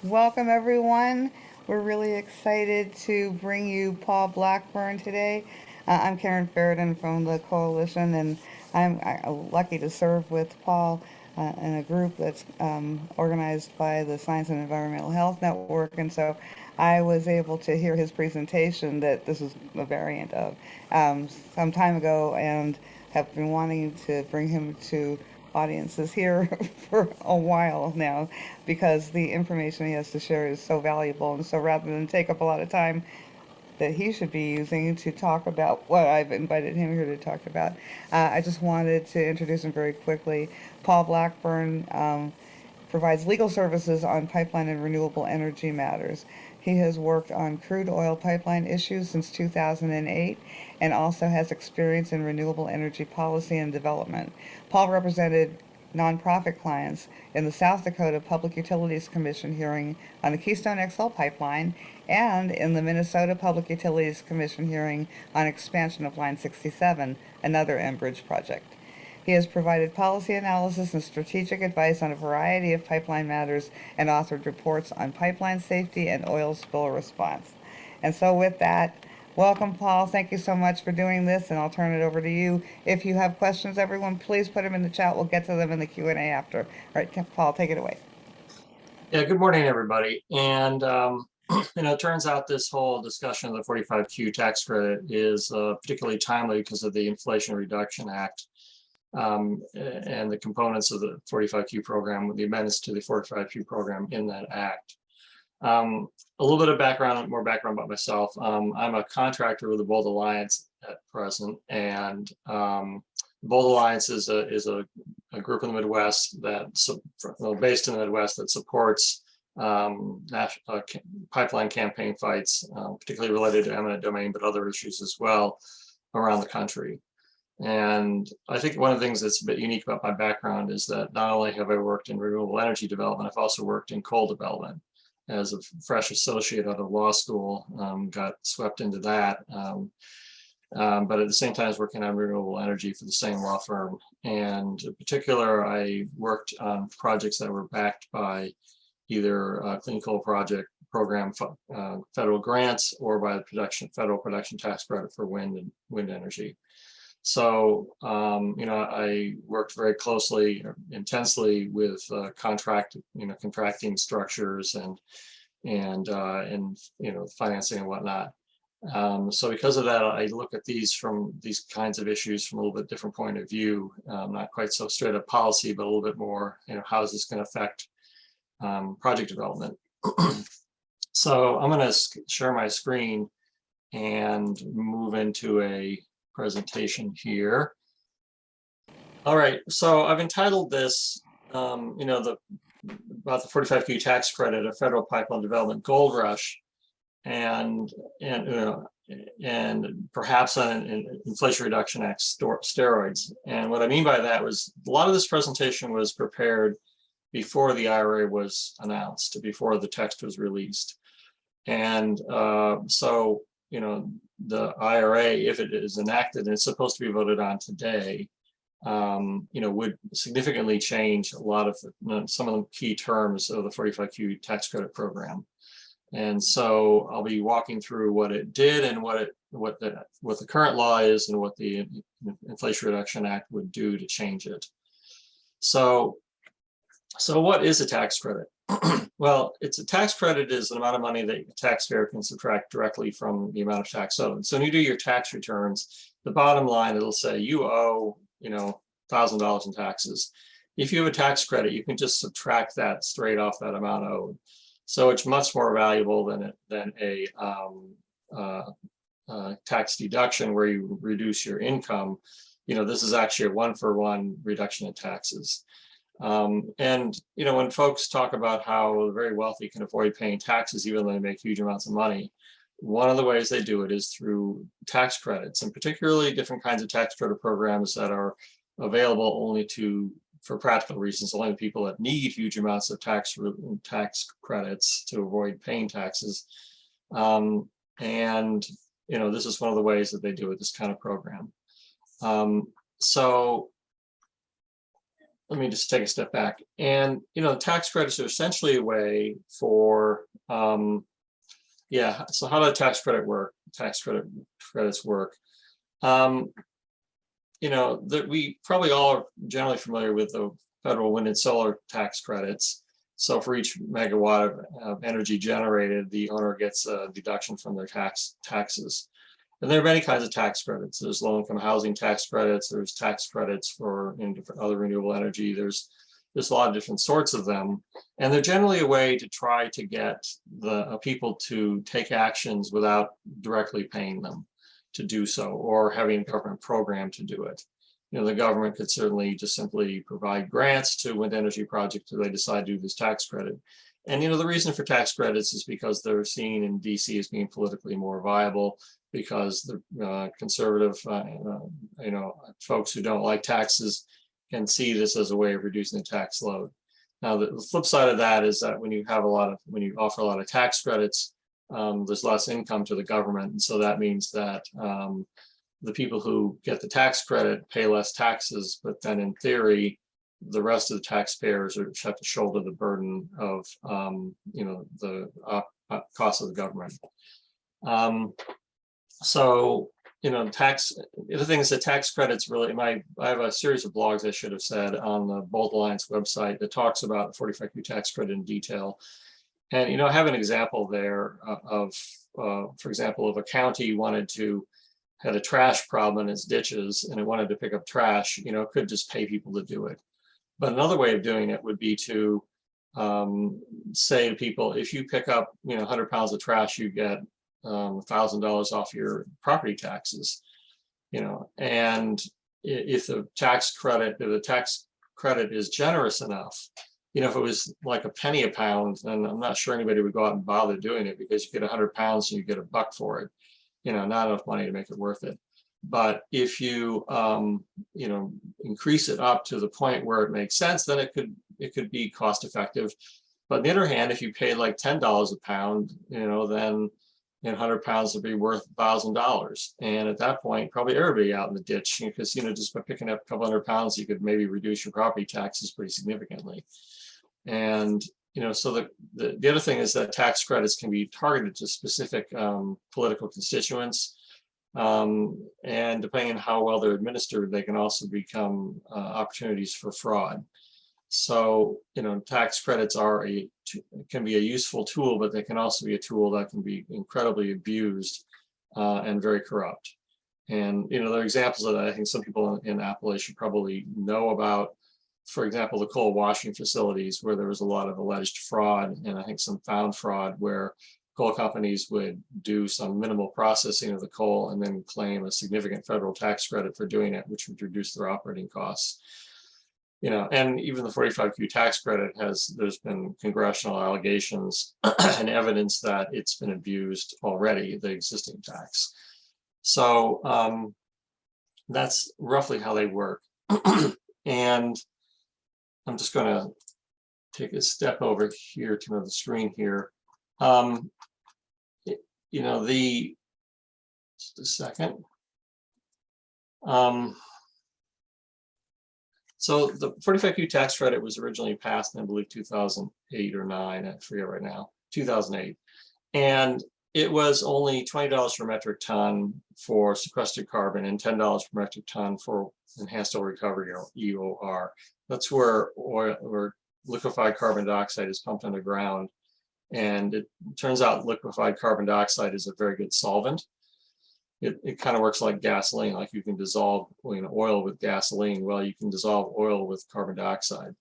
Welcome, everyone. We're really excited to bring you Paul Blackburn today. I'm Karen Ferridan from the Coalition, and I'm lucky to serve with Paul in a group that's organized by the Science and Environmental Health Network. And so I was able to hear his presentation that this is a variant of some time ago and have been wanting to bring him to audiences here for a while now because the information he has to share is so valuable. And so rather than take up a lot of time that he should be using to talk about what I've invited him here to talk about, I just wanted to introduce him very quickly. Paul Blackburn provides legal services on pipeline and renewable energy matters. He has worked on crude oil pipeline issues since 2008 and also has experience in renewable energy policy and development. Paul represented nonprofit clients in the South Dakota Public Utilities Commission hearing on the Keystone XL pipeline and in the Minnesota Public Utilities Commission hearing on expansion of Line 67, another Enbridge project. He has provided policy analysis and strategic advice on a variety of pipeline matters and authored reports on pipeline safety and oil spill response. And so with that, welcome, Paul. Thank you so much for doing this, and I'll turn it over to you. If you have questions, everyone, please put them in the chat. We'll get to them in the Q&A after. All right, Paul, take it away. Yeah, good morning, everybody. And it turns out this whole discussion of the 45Q tax credit is particularly timely because of the Inflation Reduction Act and the components of the 45Q program, with the amendments to the 45Q program in that act. A little bit of background, more background about myself. I'm a contractor with the Bold Alliance at present, and Bold Alliance is a group in the Midwest based in the Midwest that supports pipeline campaign fights, particularly related to eminent domain, but other issues as well around the country. And I think one of the things that's a bit unique about my background is that not only have I worked in renewable energy development, I've also worked in coal development. As a fresh associate out of law school, got swept into that. But at the same time, I was working on renewable energy for the same law firm. And in particular, I worked on projects that were backed by either Clean Coal Project program federal grants or by the federal production tax credit for wind energy. So, I worked very closely, intensely with contracting structures and financing and whatnot. So because of that, I look at these kinds of issues from a little bit different point of view, not quite so straight up policy, but a little bit more, how is this going to affect project development? So I'm going to share my screen and move into a presentation here. All right, so I've entitled this, about the 45Q tax credit, a federal pipeline development gold rush, and perhaps an Inflation Reduction Act steroids. And what I mean by that was a lot of this presentation was prepared before the IRA was announced, before the text was released, and so the IRA, if it is enacted and it's supposed to be voted on today, would significantly change a lot of some of the key terms of the 45Q tax credit program. And so I'll be walking through what it did and what the current law is and what the Inflation Reduction Act would do to change it. So what is a tax credit? Well, it's a tax credit is an amount of money that a taxpayer can subtract directly from the amount of tax owed. So when you do your tax returns, the bottom line, it'll say you owe, $1,000 in taxes. If you have a tax credit, you can just subtract that straight off that amount owed. So it's much more valuable than a tax deduction where you reduce your income. This is actually a one-for-one reduction in taxes. When folks talk about how the very wealthy can avoid paying taxes even though they make huge amounts of money, one of the ways they do it is through tax credits, and particularly different kinds of tax credit programs that are available only for practical reasons, only people that need huge amounts of tax credits to avoid paying taxes. This is one of the ways that they do it, this kind of program. So let me just take a step back. And, tax credits are essentially a way for, yeah, so how does tax credits work? That we probably all are generally familiar with the federal wind and solar tax credits. So for each megawatt of energy generated, the owner gets a deduction from their taxes. And there are many kinds of tax credits. There's low-income housing tax credits. There's tax credits for different other renewable energy. There's a lot of different sorts of them. And they're generally a way to try to get the people to take actions without directly paying them to do so, or having a government program to do it. The government could certainly just simply provide grants to wind energy projects if they decide to do this tax credit. And the reason for tax credits is because they're seen in DC as being politically more viable, because the conservative, folks who don't like taxes can see this as a way of reducing the tax load. Now, the flip side of that is that when you offer a lot of tax credits, there's less income to the government. And so that means that the people who get the tax credit pay less taxes, but then in theory, the rest of the taxpayers have to shoulder the burden of, the cost of the government. The other thing is that tax credits really, I have a series of blogs I should have said on the Bold Alliance website that talks about the 45Q tax credit in detail. And, I have an example there of, for example, if a county had a trash problem in its ditches and it wanted to pick up trash, it could just pay people to do it. But another way of doing it would be to say to people, if you pick up, 100 pounds of trash, you get $1,000 off your property taxes, and if the tax credit is generous enough, if it was like a penny a pound, then I'm not sure anybody would go out and bother doing it, because you get 100 pounds and you get $1 for it, not enough money to make it worth it. But if you, increase it up to the point where it makes sense, then it could be cost effective. But on the other hand, if you pay like $10 a pound, then 100 pounds would be worth $1,000. And at that point, probably everybody out in the ditch, because, just by picking up a couple hundred pounds, you could maybe reduce your property taxes pretty significantly. And, so the other thing is that tax credits can be targeted to specific political constituents. And depending on how well they're administered, they can also become opportunities for fraud. So, tax credits can be a useful tool, but they can also be a tool that can be incredibly abused and very corrupt. And, there are examples of that I think some people in Appalachia probably know about. For example, the coal washing facilities, where there was a lot of alleged fraud, and I think some found fraud, where coal companies would do some minimal processing of the coal and then claim a significant federal tax credit for doing it, which would reduce their operating costs. And even the 45Q tax credit there's been congressional allegations and evidence that it's been abused already, the existing tax. So that's roughly how they work. And I'm just going to take a step over here to another screen here. Just a second. So the 45Q tax credit was originally passed in, I believe, 2008 or 9, I forget right now, 2008. And it was only $20 per metric ton for sequestered carbon and $10 per metric ton for enhanced oil recovery, or EOR. That's where liquefied carbon dioxide is pumped underground. And it turns out liquefied carbon dioxide is a very good solvent. It kind of works like gasoline, like you can dissolve oil with gasoline. Well, you can dissolve oil with carbon dioxide.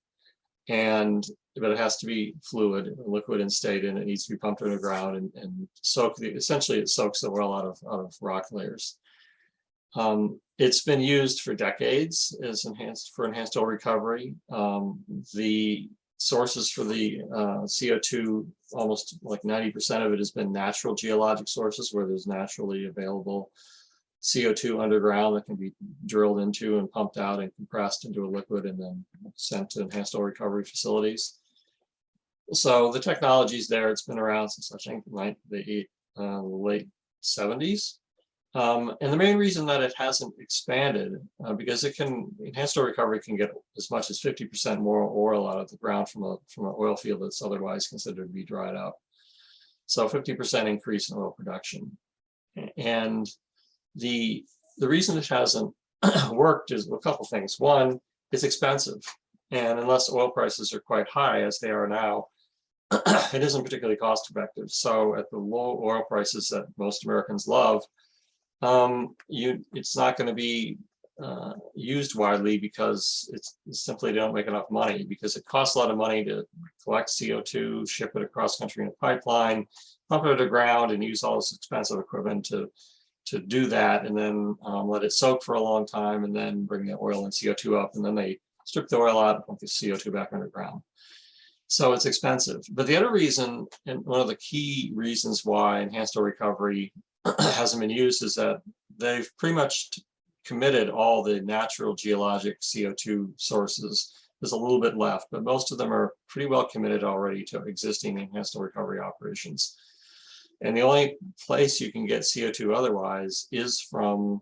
But it has to be fluid, liquid in state, and it needs to be pumped underground and essentially it soaks the oil out of rock layers. It's been used for decades as enhanced oil recovery. The sources for the CO2, almost like 90% of it has been natural geologic sources, where there's naturally available CO2 underground that can be drilled into and pumped out and compressed into a liquid and then sent to enhanced oil recovery facilities. So the technology's there. It's been around since I think the late 70s. And the main reason that it hasn't expanded, because enhanced oil recovery can get as much as 50% more oil out of the ground from an oil field that's otherwise considered to be dried up. So 50% increase in oil production. And the reason it hasn't worked is a couple things. One, it's expensive. And unless oil prices are quite high, as they are now, it isn't particularly cost effective. So at the low oil prices that most Americans love, it's not going to be used widely because it's simply they don't make enough money, because it costs a lot of money to collect CO2, ship it across country in a pipeline, pump it underground, and use all this expensive equipment to do that, and then let it soak for a long time, and then bring the oil and CO2 up, and then they strip the oil out and pump the CO2 back underground. So it's expensive. But the other reason, and one of the key reasons why enhanced oil recovery hasn't been used, is that they've pretty much committed all the natural geologic CO2 sources. There's a little bit left, but most of them are pretty well committed already to existing enhanced oil recovery operations. And the only place you can get CO2 otherwise is from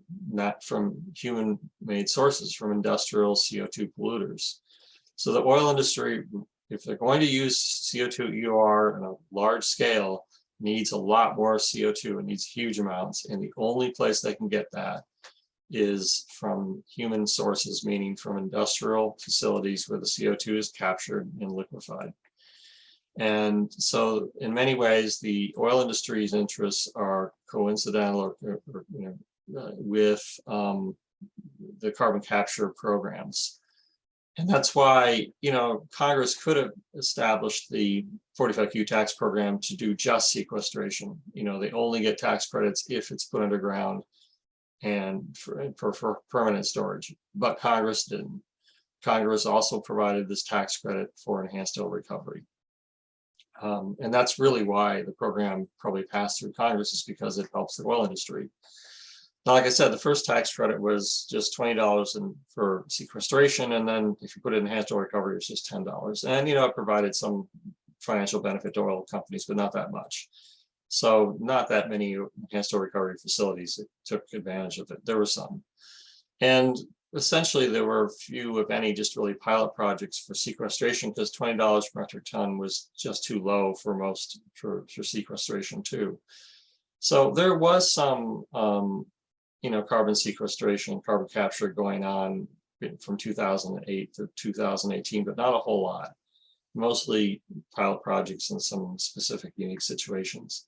human-made sources, from industrial CO2 polluters. So the oil industry, if they're going to use CO2 EOR on a large scale, needs a lot more CO2. It needs huge amounts. And the only place they can get that is from human sources, meaning from industrial facilities where the CO2 is captured and liquefied. And so in many ways, the oil industry's interests are coincidental with the carbon capture programs. And that's why, Congress could have established the 45Q tax program to do just sequestration. They only get tax credits if it's put underground and for permanent storage, but Congress didn't. Congress also provided this tax credit for enhanced oil recovery. And that's really why the program probably passed through Congress, is because it helps the oil industry. Now, like I said, the first tax credit was just $20 for sequestration, and then if you put it in enhanced oil recovery, it's just $10. And it provided some financial benefit to oil companies, but not that much. So not that many enhanced oil recovery facilities that took advantage of it. There were some, and essentially there were few, if any, just really pilot projects for sequestration, because $20 per metric ton was just too low for most for sequestration too. So there was some carbon sequestration, carbon capture going on from 2008 to 2018, but not a whole lot. Mostly pilot projects in some specific unique situations.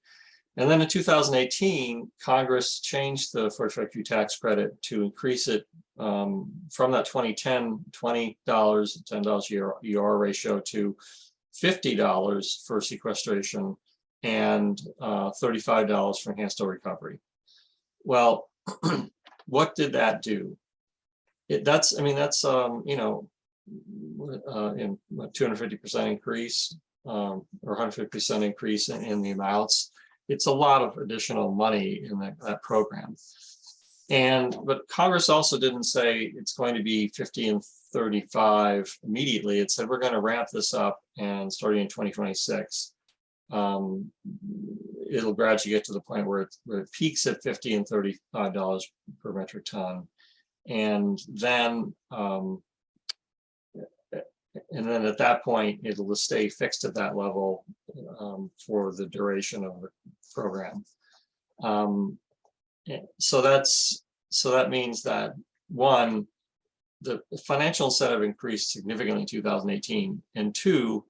And then in 2018, Congress changed the 45Q tax credit to increase it from that 2010 $20, $10 ER ratio to $50 for sequestration and $35 for enhanced oil recovery. Well, what did that do? That's 250% increase or 150% increase in the amounts. It's a lot of additional money in that program. But Congress also didn't say it's going to be 50 and 35 immediately. It said we're going to ramp this up, and starting in 2026, it'll gradually get to the point where it peaks at $50 and $35 per metric ton, and then at that point it'll stay fixed at that level for the duration of the program. So that means that, one, the financial incentive increased significantly in 2018, and two,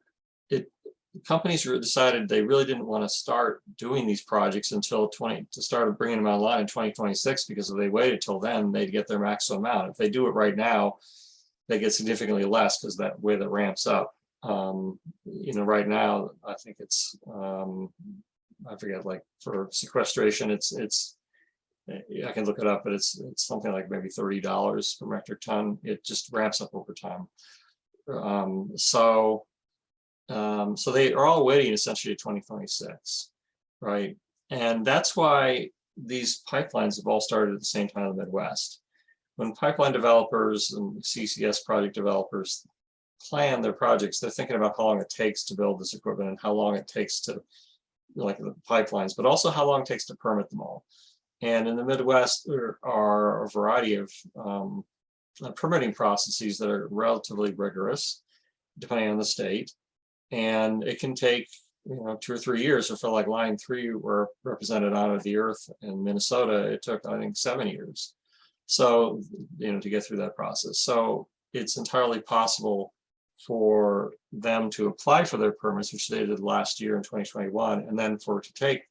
companies decided they really didn't want to start doing these projects until start bringing them online in 2026, because if they waited till then, they'd get their maximum amount. If they do it right now, they get significantly less, because that way that ramps up. Right now, I think it's I forget, like for sequestration, it's I can look it up, but it's something like maybe $30 per metric ton. It just ramps up over time. So they are all waiting essentially to 2026, right? And that's why these pipelines have all started at the same time in the Midwest. When pipeline developers and CCS project developers plan their projects, they're thinking about how long it takes to build this equipment and how long it takes to, like, the pipelines, but also how long it takes to permit them all. And in the Midwest, there are a variety of permitting processes that are relatively rigorous, depending on the state. And it can take 2 or 3 years. So for like Line 3 were represented out of the earth in Minnesota, it took, I think, 7 years. So, to get through that process. So it's entirely possible for them to apply for their permits, which they did last year in 2021, and then for it to take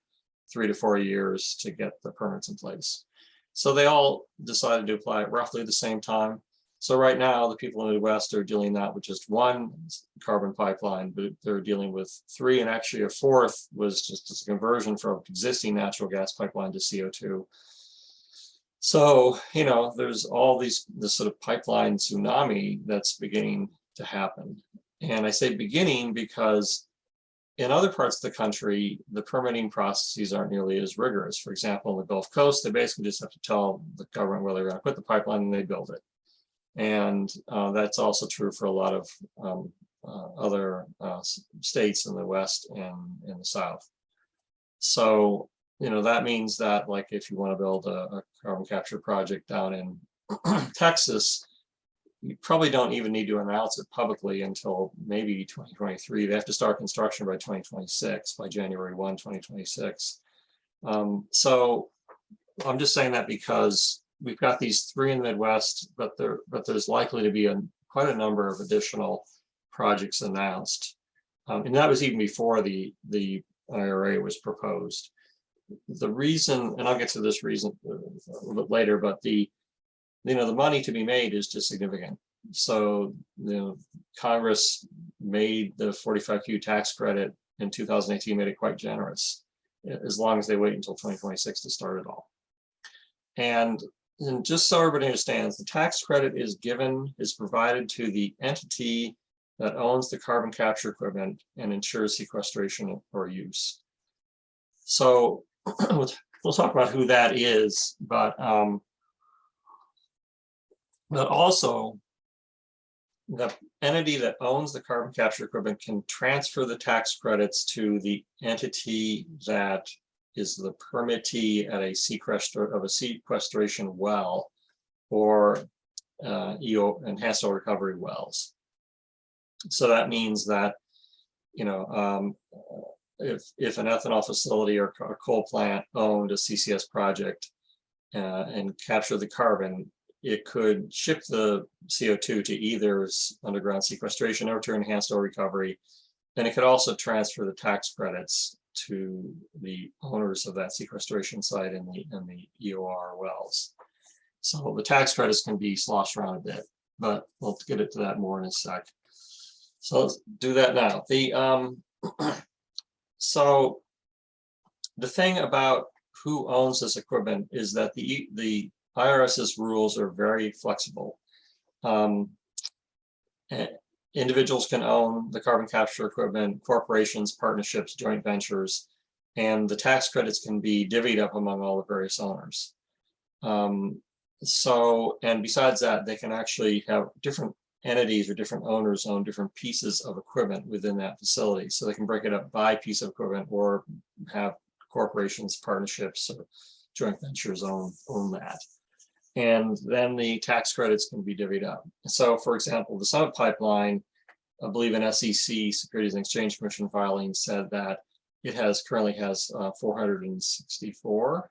3 to 4 years to get the permits in place. So they all decided to apply at roughly the same time. So right now, the people in the Midwest are dealing not with just one carbon pipeline, but they're dealing with 3, and actually a 4th was just a conversion from existing natural gas pipeline to CO2. So, there's all this sort of pipeline tsunami that's beginning to happen. And I say beginning because in other parts of the country, the permitting processes aren't nearly as rigorous. For example, on the Gulf Coast, they basically just have to tell the government where they're going to put the pipeline and they build it. And that's also true for a lot of other states in the West and in the South. So, that means that, like, if you want to build a carbon capture project down in Texas, you probably don't even need to announce it publicly until maybe 2023. They have to start construction by 2026, by January 1, 2026. So I'm just saying that because we've got these 3 in the Midwest, but there's likely to be quite a number of additional projects announced. And that was even before the IRA was proposed. The reason, and I'll get to this reason a little bit later, but the money to be made is just significant. So, Congress made the 45Q tax credit in 2018, made it quite generous, as long as they wait until 2026 to start it all. And just so everybody understands, the tax credit is provided to the entity that owns the carbon capture equipment and ensures sequestration or use. So we'll talk about who that is, but also the entity that owns the carbon capture equipment can transfer the tax credits to the entity that is the permittee at a sequestration well or enhanced oil recovery wells. So that means that if an ethanol facility or a coal plant owned a CCS project and capture the carbon, it could ship the CO2 to either underground sequestration or to enhanced oil recovery. And it could also transfer the tax credits to the owners of that sequestration site in the EOR wells. So the tax credits can be sloshed around a bit, but we'll get into that more in a sec. So let's do that now. So the thing about who owns this equipment is that the IRS's rules are very flexible. Individuals can own the carbon capture equipment, corporations, partnerships, joint ventures, and the tax credits can be divvied up among all the various owners. And besides that, they can actually have different entities or different owners own different pieces of equipment within that facility. So they can break it up by piece of equipment or have corporations, partnerships, or joint ventures own that. And then the tax credits can be divvied up. So, for example, the Summit Pipeline, I believe an SEC, Securities and Exchange Commission filing, said that it currently has 464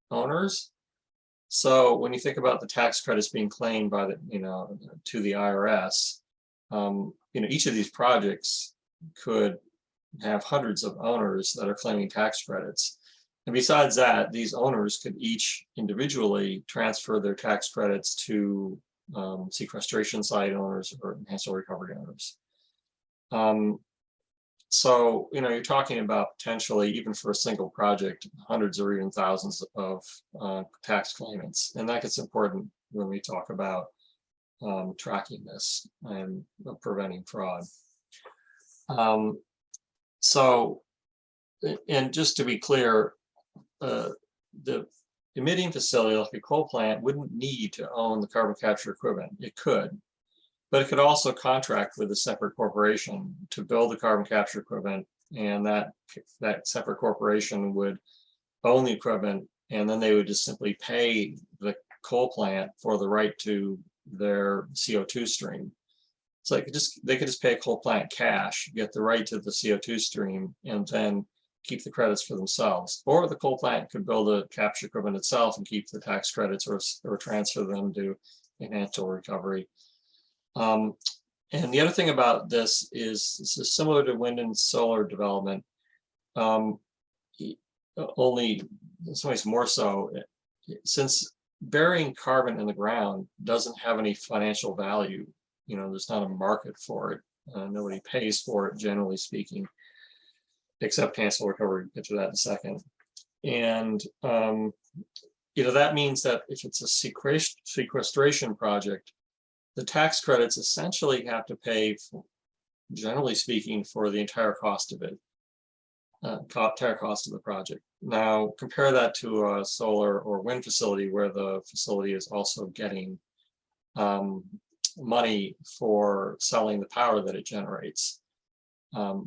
owners. So when you think about the tax credits being claimed by to the IRS, each of these projects could have hundreds of owners that are claiming tax credits. And besides that, these owners could each individually transfer their tax credits to sequestration site owners or enhanced oil recovery owners. So, you're talking about potentially, even for a single project, hundreds or even thousands of tax claimants. And that gets important when we talk about tracking this and preventing fraud. And just to be clear, the emitting facility, like a coal plant, wouldn't need to own the carbon capture equipment. It could, but it could also contract with a separate corporation to build the carbon capture equipment, and that separate corporation would own the equipment and then they would just simply pay the coal plant for the right to their CO2 stream. It's like they could just pay a coal plant cash, get the right to the CO2 stream, and then keep the credits for themselves. Or the coal plant could build a capture equipment itself and keep the tax credits, or transfer them to enhanced oil recovery. And the other thing about this is similar to wind and solar development, only in some ways more so, since burying carbon in the ground doesn't have any financial value. There's not a market for it. Nobody pays for it, generally speaking, except enhanced oil recovery. We'll get to that in a second. And that means that if it's a sequestration project, the tax credits essentially have to pay, generally speaking, for the entire cost of it, entire cost of the project. Now, compare that to a solar or wind facility where the facility is also getting money for selling the power that it generates.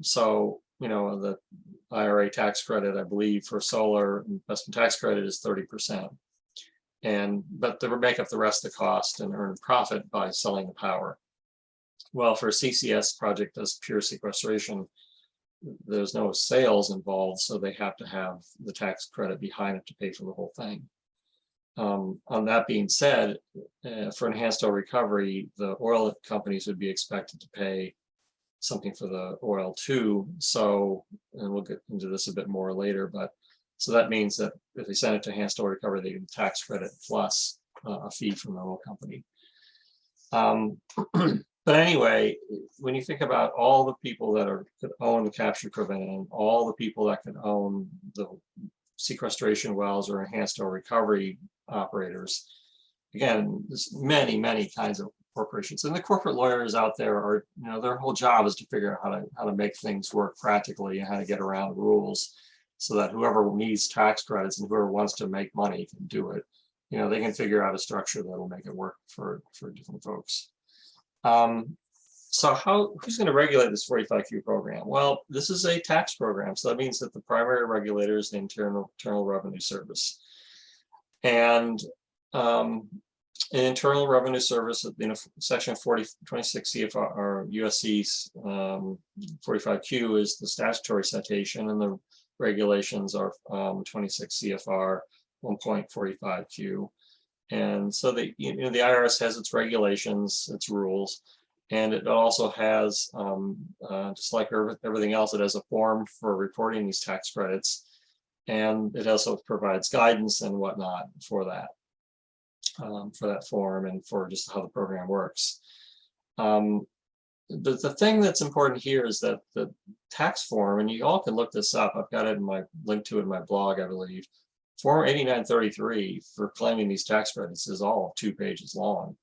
So, the IRA tax credit, I believe, for solar investment tax credit is 30%. But they make up the rest of the cost and earn profit by selling the power. Well, for a CCS project that's pure sequestration, there's no sales involved, so they have to have the tax credit behind it to pay for the whole thing. On that being said, for enhanced oil recovery, the oil companies would be expected to pay something for the oil too. So, and we'll get into this a bit more later, but so that means that if they send it to enhanced oil recovery, they get a tax credit plus a fee from the oil company. But anyway, when you think about all the people that could own the capture equipment and all the people that could own the sequestration wells or enhanced oil recovery operators, again, there's many, many kinds of corporations, and the corporate lawyers out there are, their whole job is to figure out how to make things work practically and how to get around rules, so that whoever needs tax credits and whoever wants to make money can do it. They can figure out a structure that'll make it work for different folks. So who's going to regulate this 45Q program? Well, this is a tax program, so that means that the primary regulator is the Internal Revenue Service. And Internal Revenue Service, section 26 CFR or USC 45Q is the statutory citation, and the regulations are 26 CFR 1.45Q. And so the IRS has its regulations, its rules, and it also has, just like everything else, it has a form for reporting these tax credits, and it also provides guidance and whatnot for that form and for just how the program works. The thing that's important here is that the tax form, and you all can look this up, I've got it in my link to it in my blog, I believe. Form 8933 for claiming these tax credits is all 2 pages long.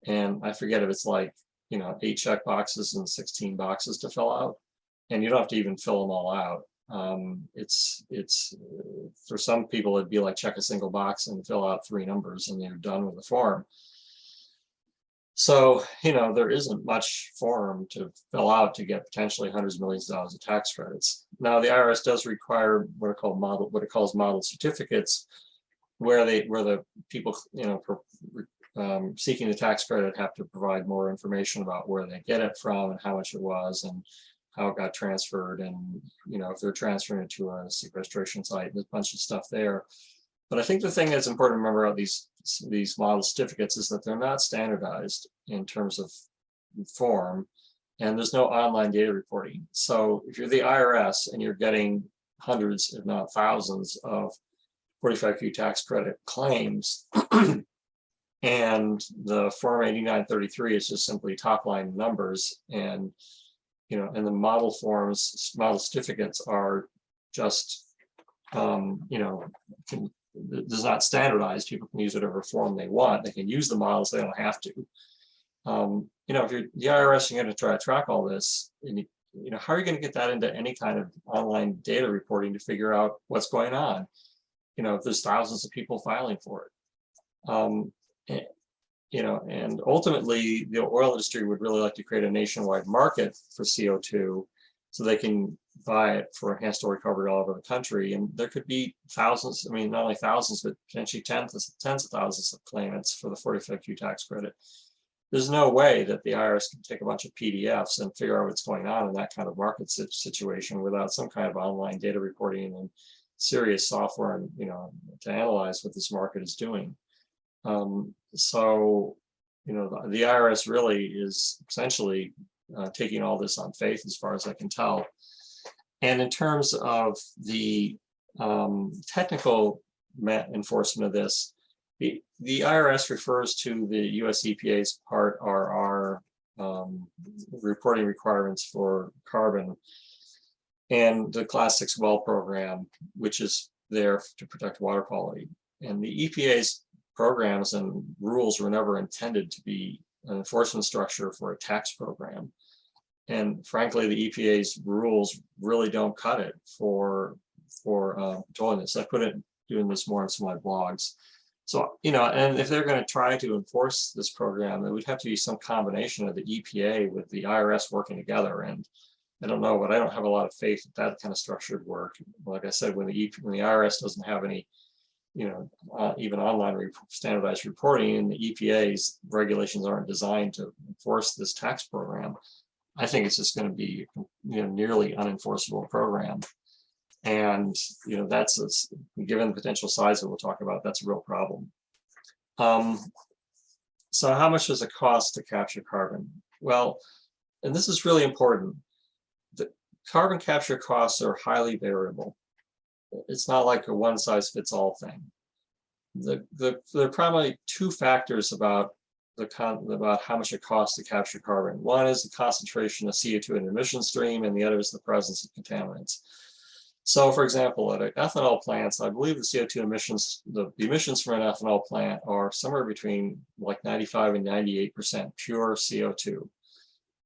And I forget if it's like, 8 check boxes and 16 boxes to fill out. And you don't have to even fill them all out. It's for some people, it'd be like check a single box and fill out 3 numbers and you're done with the form. So, there isn't much form to fill out to get potentially hundreds of millions of dollars of tax credits. Now, the IRS does require what it calls model certificates, where the people, seeking the tax credit have to provide more information about where they get it from and how much it was and how it got transferred, and if they're transferring it to a sequestration site, there's a bunch of stuff there. But I think the thing that's important to remember about these model certificates is that they're not standardized in terms of form, and there's no online data reporting. So if you're the IRS and you're getting hundreds, if not thousands, of 45Q tax credit claims, and the Form 8933 is just simply top line numbers, and and the model certificates are just does not standardized. People can use whatever form they want. They can use the models, they don't have to. If you're the IRS, you're going to try to track all this, and how are you going to get that into any kind of online data reporting to figure out what's going on? If there's thousands of people filing for it. And ultimately the oil industry would really like to create a nationwide market for CO2, so they can buy it for enhanced oil recovery all over the country. And there could be thousands, I mean, not only thousands, but potentially tens of thousands of claimants for the 45Q tax credit. There's no way that the IRS can take a bunch of PDFs and figure out what's going on in that kind of market situation without some kind of online data reporting and serious software, and to analyze what this market is doing. So, the IRS really is essentially taking all this on faith, as far as I can tell. And in terms of the technical enforcement of this, the IRS refers to the US EPA's Part RR reporting requirements for carbon and the Class 6 well program, which is there to protect water quality. And the EPA's programs and rules were never intended to be an enforcement structure for a tax program. And frankly, the EPA's rules really don't cut it for doing this. I put it doing this more in some of my blogs. So, and if they're going to try to enforce this program, it would have to be some combination of the EPA with the IRS working together. And I don't know, but I don't have a lot of faith that that kind of structure would work. Like I said, when the IRS doesn't have any, even online standardized reporting, and the EPA's regulations aren't designed to enforce this tax program, I think it's just going to be, nearly unenforceable program. And, that's given the potential size that we'll talk about, that's a real problem. So how much does it cost to capture carbon? Well, and this is really important. The carbon capture costs are highly variable. It's not like a one-size-fits-all thing. There are probably two factors about how much it costs to capture carbon. One is the concentration of CO2 in an emission stream, and the other is the presence of contaminants. So, for example, at ethanol plants, I believe the CO2 emissions, the emissions from an ethanol plant are somewhere between like 95 and 98% pure CO2.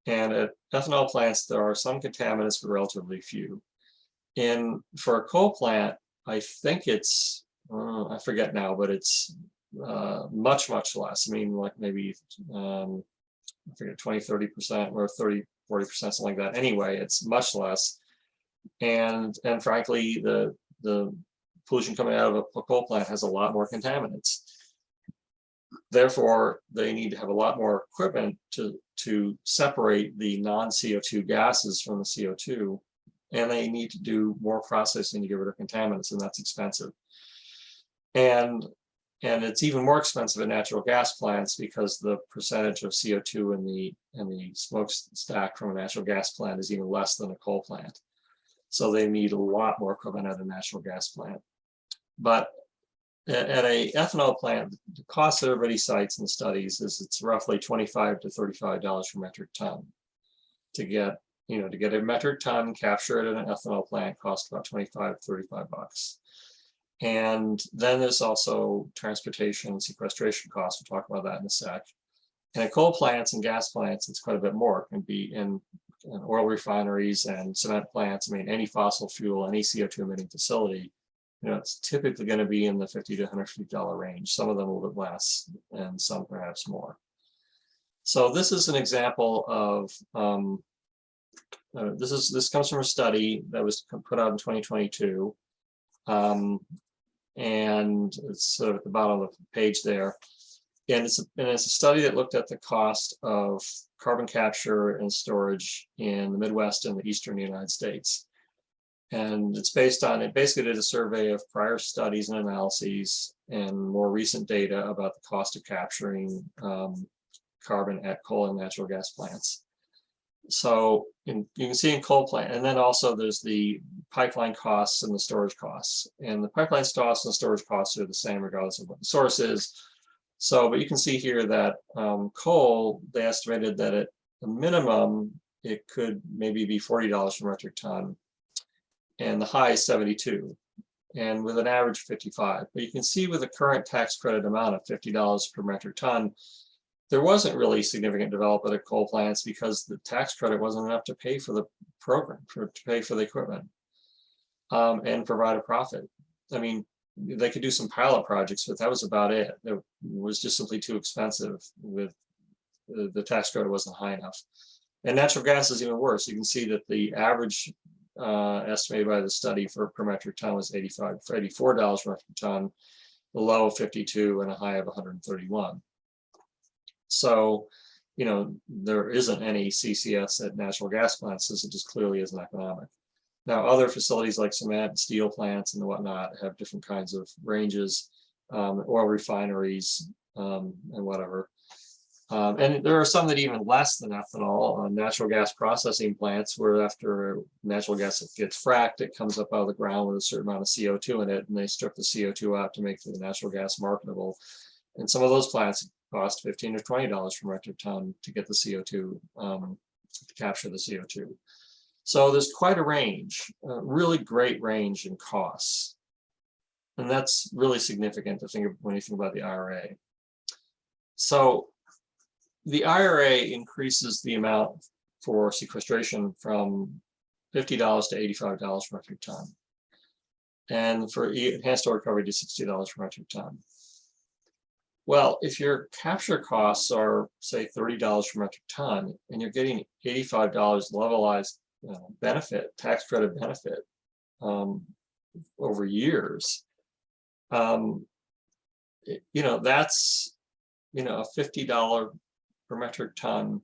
And at ethanol plants, there are some contaminants, but relatively few. For a coal plant, I think it's, I forget now, but it's much, much less. I mean, like maybe, I forget, 20, 30% or 30, 40%, something like that. Anyway, it's much less. And frankly, the pollution coming out of a coal plant has a lot more contaminants. Therefore, they need to have a lot more equipment to separate the non-CO2 gases from the CO2, and they need to do more processing to get rid of contaminants, and that's expensive. And it's even more expensive at natural gas plants because the percentage of CO2 in the smokestack from a natural gas plant is even less than a coal plant. So they need a lot more equipment at a natural gas plant. But at a ethanol plant, the cost that everybody cites in studies is it's roughly $25 to $35 per metric ton. To get a metric ton captured at an ethanol plant costs about 25 to 35 bucks. And then there's also transportation and sequestration costs. We'll talk about that in a sec. And at coal plants and gas plants, it's quite a bit more. It can be in oil refineries and cement plants. I mean, any fossil fuel, any CO2 emitting facility, it's typically going to be in the $50 to $150 range. Some of them a little bit less, and some perhaps more. So this is an example of this comes from a study that was put out in 2022, and it's sort of at the bottom of the page there. And it's a study that looked at the cost of carbon capture and storage in the Midwest and the Eastern United States. And it's based on, it basically did a survey of prior studies and analyses and more recent data about the cost of capturing carbon at coal and natural gas plants. So you can see in coal plant, and then also there's the pipeline costs and the storage costs. And the pipeline costs and storage costs are the same regardless of what the source is. So, but you can see here that coal, they estimated that at a minimum, it could maybe be $40 per metric ton, and the high is 72, and with an average of 55. But you can see with the current tax credit amount of $50 per metric ton, there wasn't really significant development at coal plants because the tax credit wasn't enough to pay for the program, to pay for the equipment, and provide a profit. I mean, they could do some pilot projects, but that was about it. It was just simply too expensive. With the tax credit wasn't high enough. And natural gas is even worse. You can see that the average estimated by the study for per metric ton was $84 per metric ton, the low of 52 and a high of 131. So, you know, there isn't any CCS at natural gas plants, so it just clearly isn't economic. Now, other facilities like cement, and steel plants, and whatnot have different kinds of ranges, oil refineries, and whatever. And there are some that even less than ethanol, natural gas processing plants, where after natural gas gets fracked, it comes up out of the ground with a certain amount of CO2 in it, and they strip the CO2 out to make the natural gas marketable. And some of those plants cost $15 or $20 per metric ton to get the CO2, to capture the CO2. So there's quite a range, a really great range in costs. And that's really significant to think of when you think about the IRA. So the IRA increases the amount for sequestration from $50 to $85 per metric ton, and for enhanced oil recovery to $60 per metric ton. Well, if your capture costs are, say, $30 per metric ton, and you're getting $85 levelized benefit, tax credit benefit over years, that's a $50 per metric ton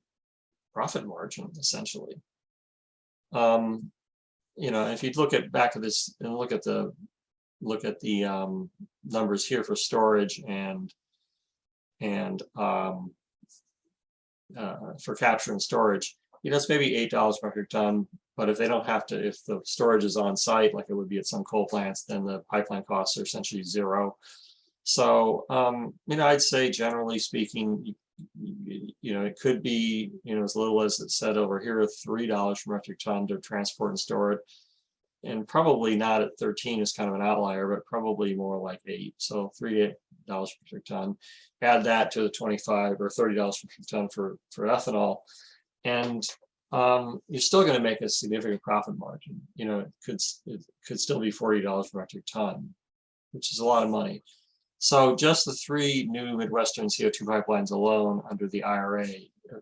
profit margin, essentially. If you look at back of this and look at the numbers here for storage and for capture and storage, it's maybe $8 per metric ton. But if they don't have to, if the storage is on site, like it would be at some coal plants, then the pipeline costs are essentially zero. So, I'd say generally speaking, it could be, as little as it said over here, $3 per metric ton to transport and store it. And probably not at 13 is kind of an outlier, but probably more like 8. So $3 per metric ton. Add that to the 25 or $30 per metric ton for ethanol, and you're still going to make a significant profit margin. It could still be $40 per metric ton, which is a lot of money. So just the 3 new Midwestern CO2 pipelines alone under the IRA,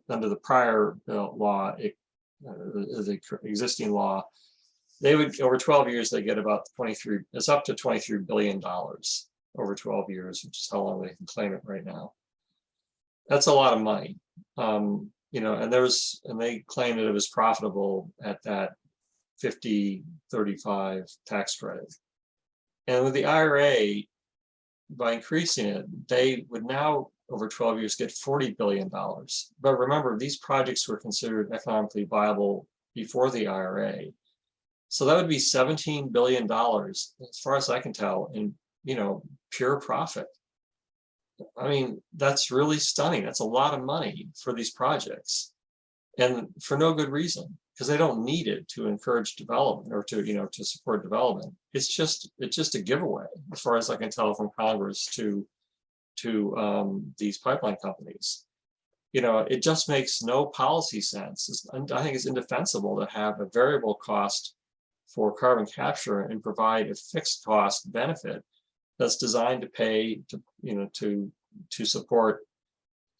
under the prior law, the existing law, they would, over 12 years, they get about it's up to $23 billion over 12 years, which is how long they can claim it right now. That's a lot of money. And they claimed that it was profitable at that 50-35 tax credit. And with the IRA, by increasing it, they would now, over 12 years, get $40 billion. But remember, these projects were considered economically viable before the IRA. So that would be $17 billion, as far as I can tell, in pure profit. I mean, that's really stunning. That's a lot of money for these projects, and for no good reason, because they don't need it to encourage development or to support development. It's just a giveaway, as far as I can tell, from Congress to these pipeline companies. It just makes no policy sense. I think it's indefensible to have a variable cost for carbon capture and provide a fixed cost benefit that's designed to pay to support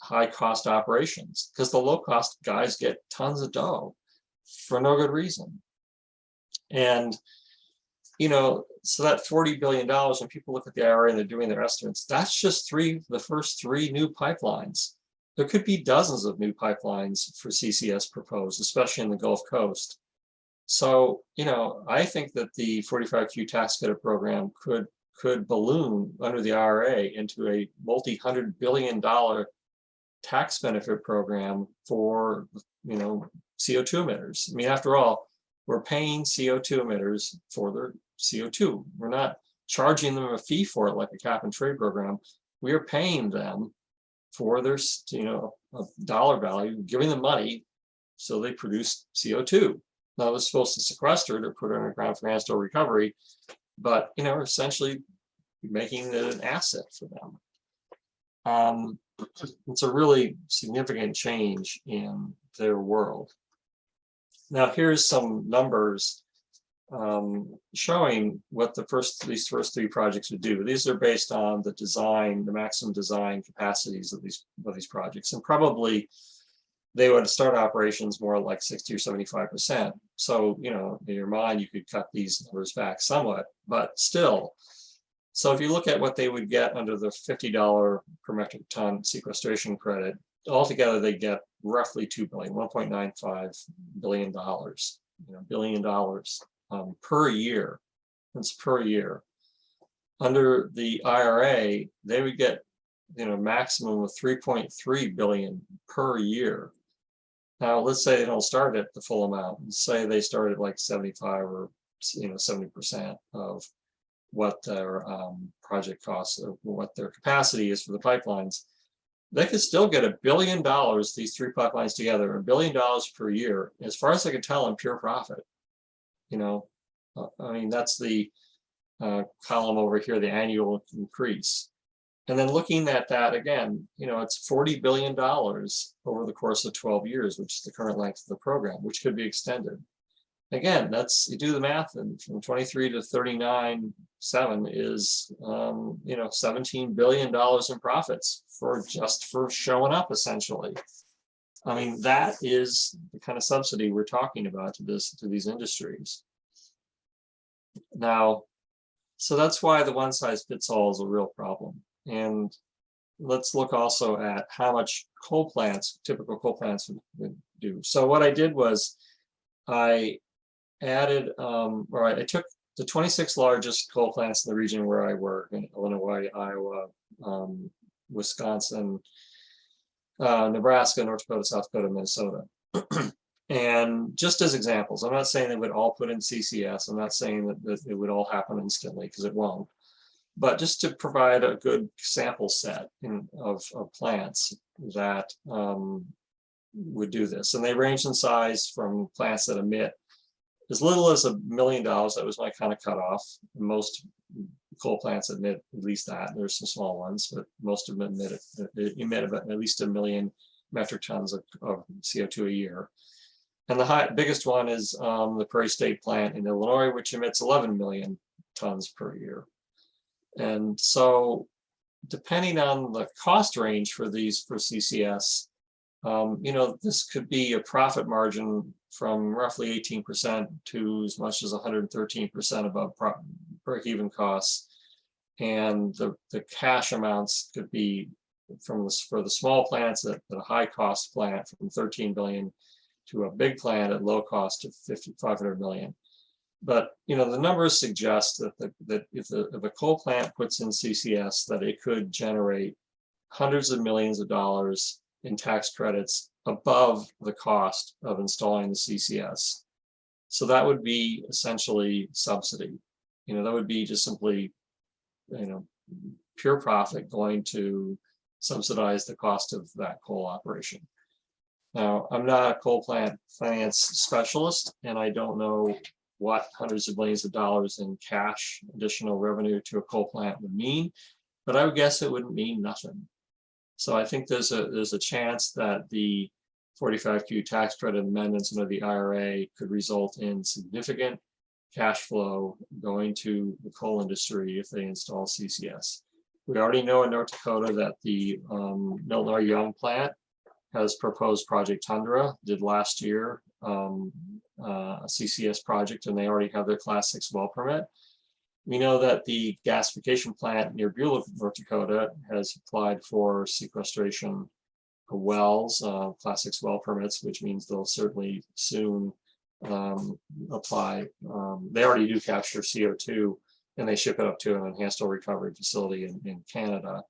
high cost operations, because the low cost guys get tons of dough for no good reason. And so that $40 billion, when people look at the IRA and they're doing their estimates, that's just the first 3 new pipelines. There could be dozens of new pipelines for CCS proposed, especially in the Gulf Coast. So, I think that the 45Q tax credit program could balloon under the IRA into a multi-$100 billion tax benefit program for, CO2 emitters. I mean, after all, we're paying CO2 emitters for their CO2. We're not charging them a fee for it like a cap and trade program. We are paying them for their, a dollar value, giving them money so they produce CO2. Now, it was supposed to sequester it or put it underground for enhanced oil recovery, but, essentially making it an asset for them. It's a really significant change in their world. Now, here's some numbers showing what these first 3 projects would do. These are based on the maximum design capacities of these projects, and probably they would start operations more like 60 or 75%. So, you know, in your mind, you could cut these numbers back somewhat, but still. So if you look at what they would get under the $50 per metric ton sequestration credit, altogether they get roughly $2 billion, $1.95 billion, $1 billion per year. That's per year. Under the IRA, they would get, maximum of 3.3 billion per year. Now, let's say they don't start at the full amount. Let's say they start at like 75 or 70% of what their project costs, or what their capacity is for the pipelines. They could still get $1 billion, these three pipelines together, $1 billion per year, as far as I can tell, in pure profit. I mean, that's the column over here, the annual increase. And then looking at that again, it's $40 billion over the course of 12 years, which is the current length of the program, which could be extended. Again, that's, you do the math, and from 23 to 39.7 is, $17 billion in profits just for showing up, essentially. I mean, that is the kind of subsidy we're talking about to these industries. Now, so that's why the one size fits all is a real problem. And let's look also at how much typical coal plants would do. So what I did was I added, I took the 26 largest coal plants in the region where I work, in Illinois, Iowa, Wisconsin, Nebraska, North Dakota, South Dakota, Minnesota. And just as examples, I'm not saying they would all put in CCS. I'm not saying that it would all happen instantly, because it won't. But just to provide a good sample set of plants that would do this. And they range in size from plants that emit as little as $1 million. That was my kind of cutoff. Most coal plants emit at least that. There's some small ones, but most of them emit about at least 1 million metric tons of CO2 a year. And the biggest one is the Prairie State plant in Illinois, which emits 11 million tons per year. And so, depending on the cost range for CCS, this could be a profit margin from roughly 18% to as much as 113% above break-even costs. And the cash amounts could be for the small plants at a high cost plant from 13 billion to a big plant at low cost of 500 million. But the numbers suggest that if a coal plant puts in CCS, that it could generate hundreds of millions of dollars in tax credits above the cost of installing the CCS. So that would be essentially subsidy. That would be just simply, pure profit going to subsidize the cost of that coal operation. Now, I'm not a coal plant finance specialist, and I don't know what hundreds of millions of dollars in cash additional revenue to a coal plant would mean, but I would guess it wouldn't mean nothing. So I think there's a chance that the 45Q tax credit amendments under the IRA could result in significant cash flow going to the coal industry if they install CCS. We already know in North Dakota that the Milton Young plant has proposed Project Tundra, did last year, a CCS project, and they already have their Class 6 well permit. We know that the gasification plant near Beulah, North Dakota, has applied for sequestration of wells, Class 6 well permits, which means they'll certainly soon apply. They already do capture CO2, and they ship it up to an enhanced oil recovery facility in Canada.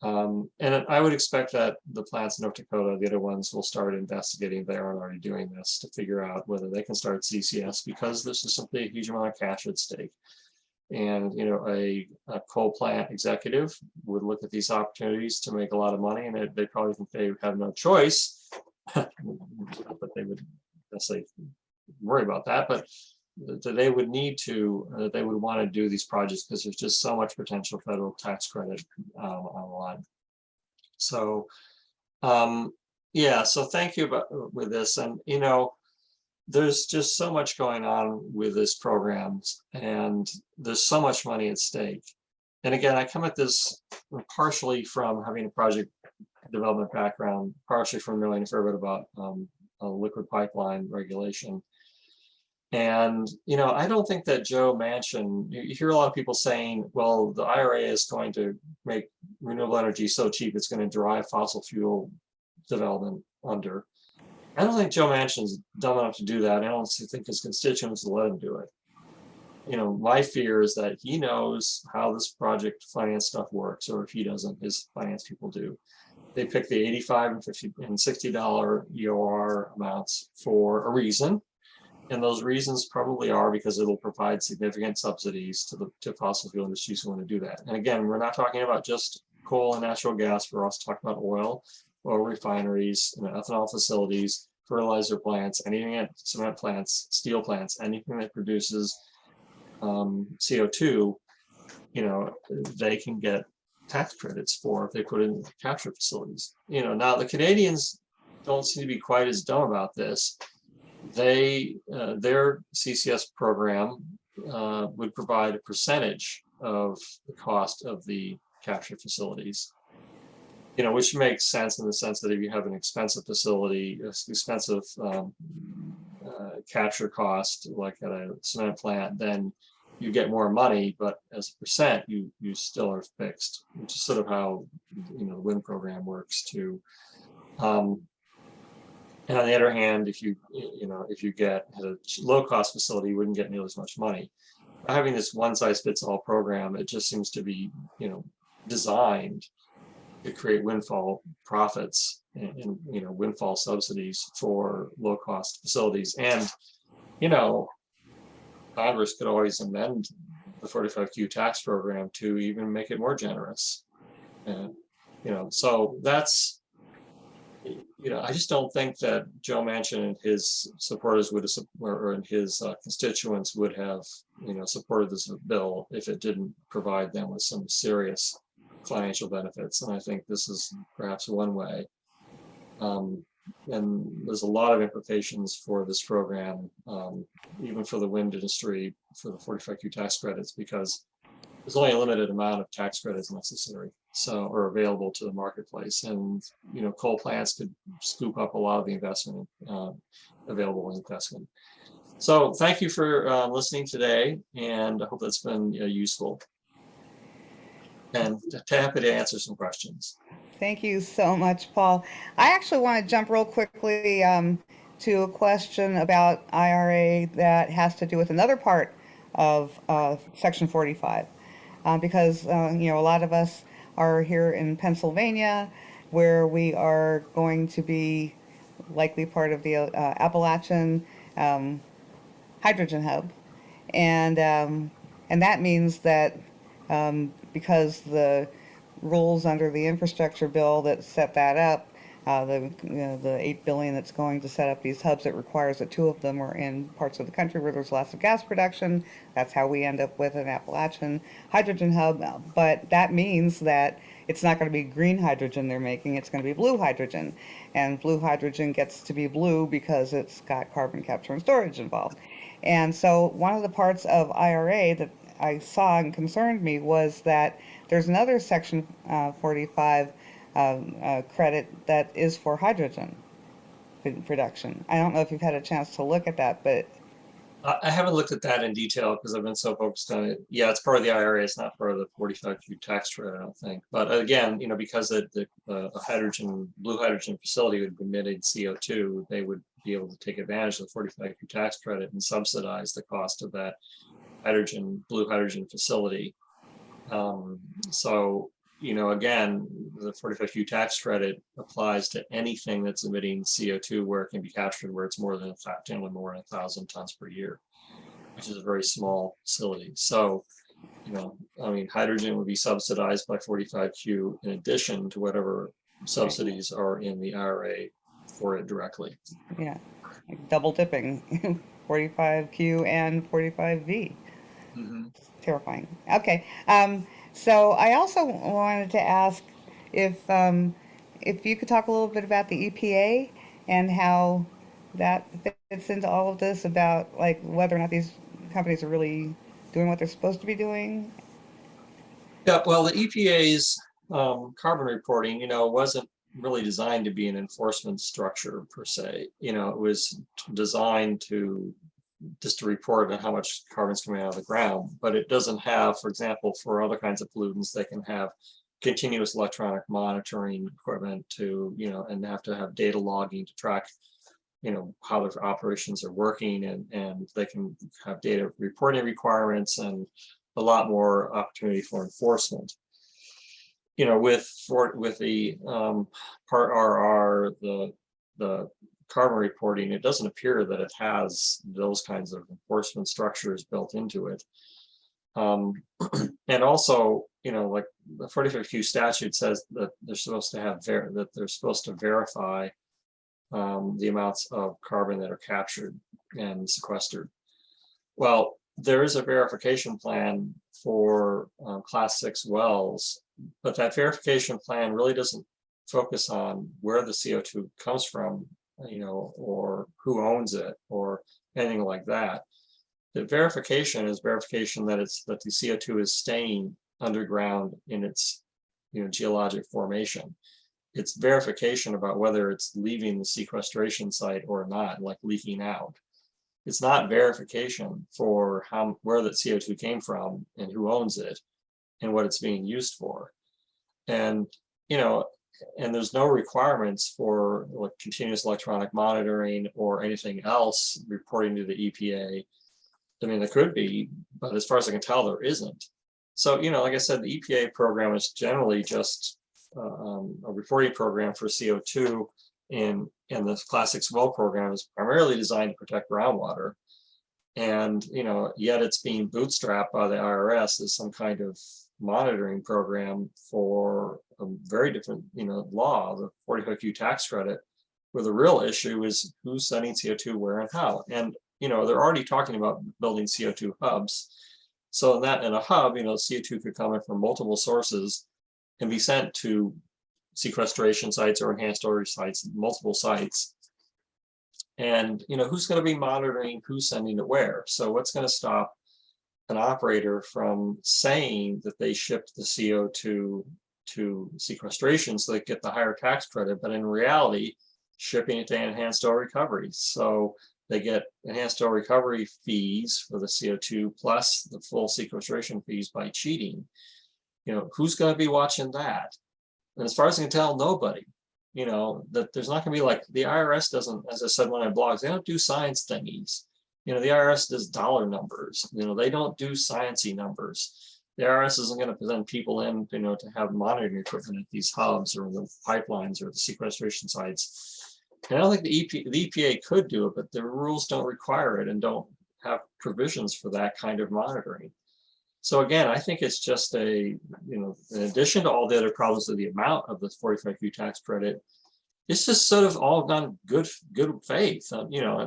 And I would expect that the plants in North Dakota, the other ones, will start investigating. They are already doing this to figure out whether they can start CCS, because this is simply a huge amount of cash at stake. And a coal plant executive would look at these opportunities to make a lot of money, and they probably think they have no choice, but they would necessarily worry about that. But they would they would want to do these projects because there's just so much potential federal tax credit on the line. So, so thank you with this. And, there's just so much going on with this program, and there's so much money at stake. And again, I come at this partially from having a project development background, partially from knowing a fair bit about liquid pipeline regulation. And, I don't think that Joe Manchin, you hear a lot of people saying, well, the IRA is going to make renewable energy so cheap, it's going to drive fossil fuel development under. I don't think Joe Manchin's dumb enough to do that. I don't think his constituents will let him do it. My fear is that he knows how this project finance stuff works, or if he doesn't, his finance people do. They pick the $85 and $50 and $60 EOR amounts for a reason. And those reasons probably are because it'll provide significant subsidies to fossil fuel industries who want to do that. And again, we're not talking about just coal and natural gas. We're also talking about oil refineries, ethanol facilities, fertilizer plants, anything at cement plants, steel plants, anything that produces CO2. They can get tax credits for if they put in capture facilities. Now the Canadians don't seem to be quite as dumb about this. Their CCS program would provide a percentage of the cost of the capture facilities, which makes sense in the sense that if you have an expensive facility, expensive capture cost, like at a cement plant, then you get more money, but as a percent, you still are fixed, which is sort of how the wind program works too. And on the other hand, if you get a low cost facility, you wouldn't get nearly as much money. By having this one size fits all program, it just seems to be designed to create windfall profits and windfall subsidies for low cost facilities. And Congress could always amend the 45Q tax program to even make it more generous. And so that's, I just don't think that Joe Manchin and his supporters would have, or his constituents would have, supported this bill if it didn't provide them with some serious financial benefits. And I think this is perhaps one way. And there's a lot of implications for this program, even for the wind industry, for the 45Q tax credits, because there's only a limited amount of tax credits necessary, or available to the marketplace. And coal plants could scoop up a lot of the investment, available investment. So thank you for listening today, and I hope that's been useful. And happy to answer some questions. Thank you so much, Paul. I actually want to jump real quickly to a question about IRA that has to do with another part of Section 45, because a lot of us are here in Pennsylvania, where we are going to be likely part of the Appalachian hydrogen hub, and that means that because the rules under the infrastructure bill that set that up, the $8 billion that's going to set up these hubs, it requires that 2 of them are in parts of the country where there's lots of gas production. That's how we end up with an Appalachian hydrogen hub. But that means that it's not going to be green hydrogen they're making, it's going to be blue hydrogen. And blue hydrogen gets to be blue because it's got carbon capture and storage involved. And so one of the parts of IRA that I saw and concerned me was that there's another Section 45 credit that is for hydrogen production. I don't know if you've had a chance to look at that, but I haven't looked at that in detail because I've been so focused on it. Yeah, it's part of the IRA. It's not part of the 45Q tax credit, I don't think. But again, because the blue hydrogen facility would be emitting CO2, they would be able to take advantage of the 45Q tax credit and subsidize the cost of that blue hydrogen facility. So, again, the 45Q tax credit applies to anything that's emitting CO2 where it can be captured, where it's generally more than 1,000 tons per year, which is a very small facility. So, hydrogen would be subsidized by 45Q in addition to whatever subsidies are in the IRA for it directly. Yeah, like double dipping, 45Q and 45V. Mm-hmm. Terrifying. Okay. So I also wanted to ask if you could talk a little bit about the EPA and how that fits into all of this, about like whether or not these companies are really doing what they're supposed to be doing. Yeah, well, the EPA's carbon reporting, wasn't really designed to be an enforcement structure per se. You know, it was designed to just to report on how much carbon's coming out of the ground, but it doesn't have, for example, for other kinds of pollutants, they can have continuous electronic monitoring equipment to, you know, and have to have data logging to track, you know, how their operations are working, and they can have data reporting requirements and a lot more opportunity for enforcement. You know, with the Part RR, the carbon reporting, it doesn't appear that it has those kinds of enforcement structures built into it. And also, you know, like the 45Q statute says that they're supposed to have verify the amounts of carbon that are captured and sequestered. Well, there is a verification plan for Class 6 wells, but that verification plan really doesn't focus on where the CO2 comes from, you know, or who owns it or anything like that. The verification is verification that that the CO2 is staying underground in its, you know, geologic formation. It's verification about whether it's leaving the sequestration site or not, like leaking out. It's not verification for where that CO2 came from and who owns it and what it's being used for. And, you know, and there's no requirements for like continuous electronic monitoring or anything else reporting to the EPA. I mean, there could be, but as far as I can tell, there isn't. So, you know, like I said, the EPA program is generally just a reporting program for CO2, and the Class 6 well program is primarily designed to protect groundwater. And, you know, yet it's being bootstrapped by the IRS as some kind of monitoring program for a very different, you know, law, the 45Q tax credit, where the real issue is who's sending CO2 where and how. And, you know, they're already talking about building CO2 hubs. So in a hub, you know, CO2 could come in from multiple sources and be sent to sequestration sites or enhanced storage sites, multiple sites. And, you know, who's going to be monitoring who's sending it where? So what's going to stop an operator from saying that they shipped the CO2 to sequestration so they get the higher tax credit, but in reality, shipping it to enhanced oil recovery? So they get enhanced oil recovery fees for the CO2 plus the full sequestration fees by cheating. You know, who's going to be watching that? And as far as I can tell, nobody. You know, that there's not going to be, like, the IRS doesn't, as I said when I blogs, they don't do science thingies. You know, the IRS does dollar numbers. You know, they don't do sciencey numbers. The IRS isn't going to present people in, you know, to have monitoring equipment at these hubs or the pipelines or the sequestration sites. And I don't think the EPA could do it, but the rules don't require it and don't have provisions for that kind of monitoring. So again, I think it's just you know, in addition to all the other problems of the amount of the 45Q tax credit, it's just sort of all done good faith. You know,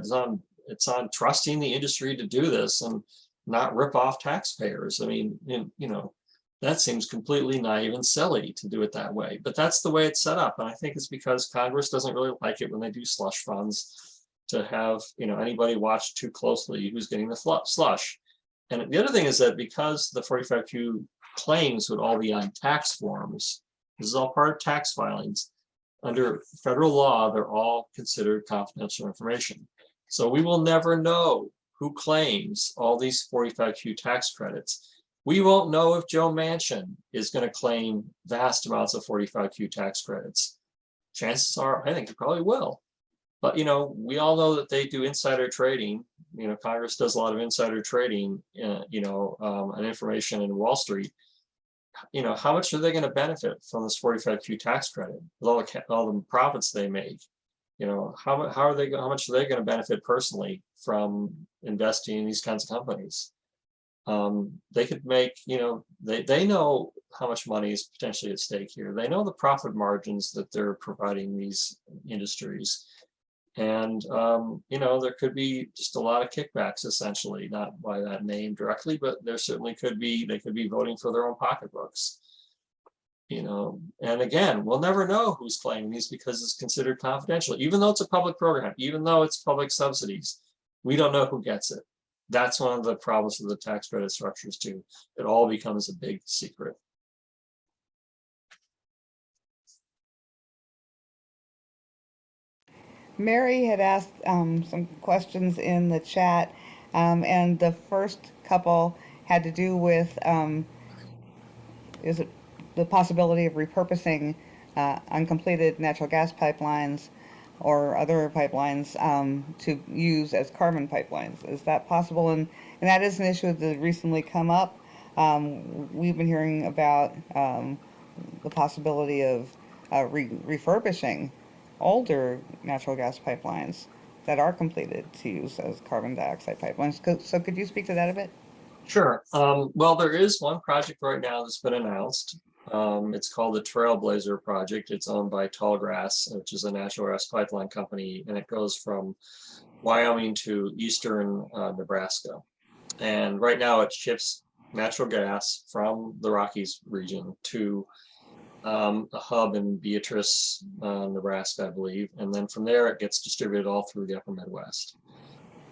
it's on trusting the industry to do this and not rip off taxpayers. I mean, you know, that seems completely naive and silly to do it that way, but that's the way it's set up. And I think it's because Congress doesn't really like it when they do slush funds, to have, you know, anybody watch too closely who's getting the slush. And the other thing is that because the 45Q claims would all be on tax forms, this is all part of tax filings, under federal law, they're all considered confidential information. So we will never know who claims all these 45Q tax credits. We won't know if Joe Manchin is going to claim vast amounts of 45Q tax credits. Chances are, I think he probably will. But, you know, we all know that they do insider trading. You know, Congress does a lot of insider trading, you know, and information in Wall Street. You know, how much are they going to benefit from this 45Q tax credit with all the profits they make? You know, how much are they going to benefit personally from investing in these kinds of companies? They could make, you know, they know how much money is potentially at stake here. They know the profit margins that they're providing these industries. And, you know, there could be just a lot of kickbacks, essentially, not by that name directly, but there certainly could be, they could be voting for their own pocketbooks. You know, and again, we'll never know who's claiming these because it's considered confidential, even though it's a public program, even though it's public subsidies, we don't know who gets it. That's one of the problems with the tax credit structures too. It all becomes a big secret. Mary had asked some questions in the chat, and the first couple had to do with is it the possibility of repurposing uncompleted natural gas pipelines or other pipelines to use as carbon pipelines. Is that possible? And that is an issue that recently come up. We've been hearing about the possibility of refurbishing older natural gas pipelines that are completed to use as carbon dioxide pipelines. So could you speak to that a bit? Sure. Well, there is one project right now that's been announced. It's called the Trailblazer Project. It's owned by Tallgrass, which is a natural gas pipeline company, and it goes from Wyoming to eastern Nebraska. And right now it ships natural gas from the Rockies region to a hub in Beatrice, Nebraska, I believe. And then from there, it gets distributed all through the upper Midwest.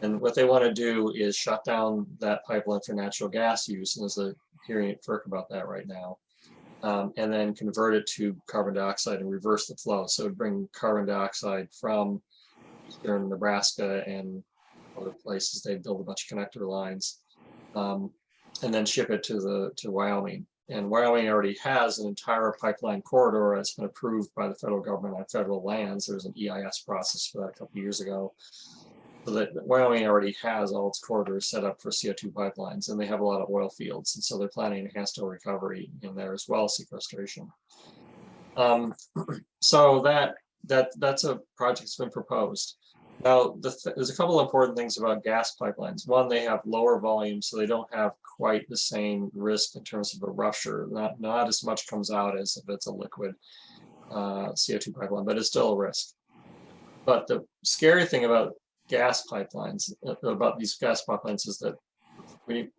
And what they want to do is shut down that pipeline for natural gas use. And there's a hearing at FERC about that right now. And then convert it to carbon dioxide and reverse the flow. So it would bring carbon dioxide from eastern Nebraska and other places. They build a bunch of connector lines, and then ship it to Wyoming. And Wyoming already has an entire pipeline corridor that's been approved by the federal government on federal lands. There was an EIS process for that a couple of years ago. So that Wyoming already has all its corridors set up for CO2 pipelines, and they have a lot of oil fields. And so they're planning enhanced oil recovery in there as well as sequestration. So that's a project that's been proposed. Now, there's a couple of important things about gas pipelines. One, they have lower volume, so they don't have quite the same risk in terms of a rupture. Not as much comes out as if it's a liquid CO2 pipeline, but it's still a risk. But the scary thing about gas pipelines, about these gas pipelines, is that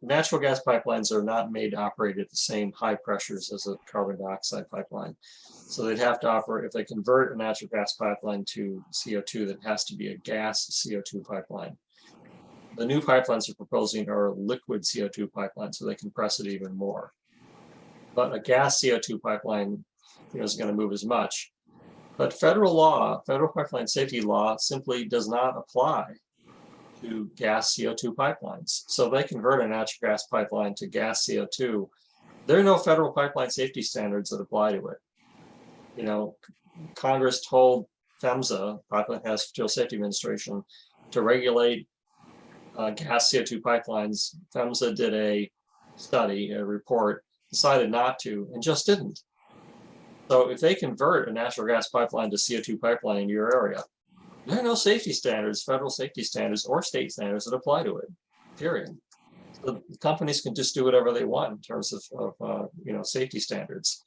natural gas pipelines are not made to operate at the same high pressures as a carbon dioxide pipeline. So they'd have to operate, if they convert a natural gas pipeline to CO2, that has to be a gas CO2 pipeline. The new pipelines they're proposing are liquid CO2 pipelines, so they compress it even more. But a gas CO2 pipeline, isn't going to move as much. But federal law, federal pipeline safety law, simply does not apply to gas CO2 pipelines. So they convert a natural gas pipeline to gas CO2. There are no federal pipeline safety standards that apply to it. Congress told PHMSA, Pipeline Hazardous Materials Safety Administration, to regulate gas CO2 pipelines. PHMSA did a study, a report, decided not to, and just didn't. So if they convert a natural gas pipeline to CO2 pipeline in your area, there are no safety standards, federal safety standards or state standards that apply to it, period. The companies can just do whatever they want in terms of safety standards.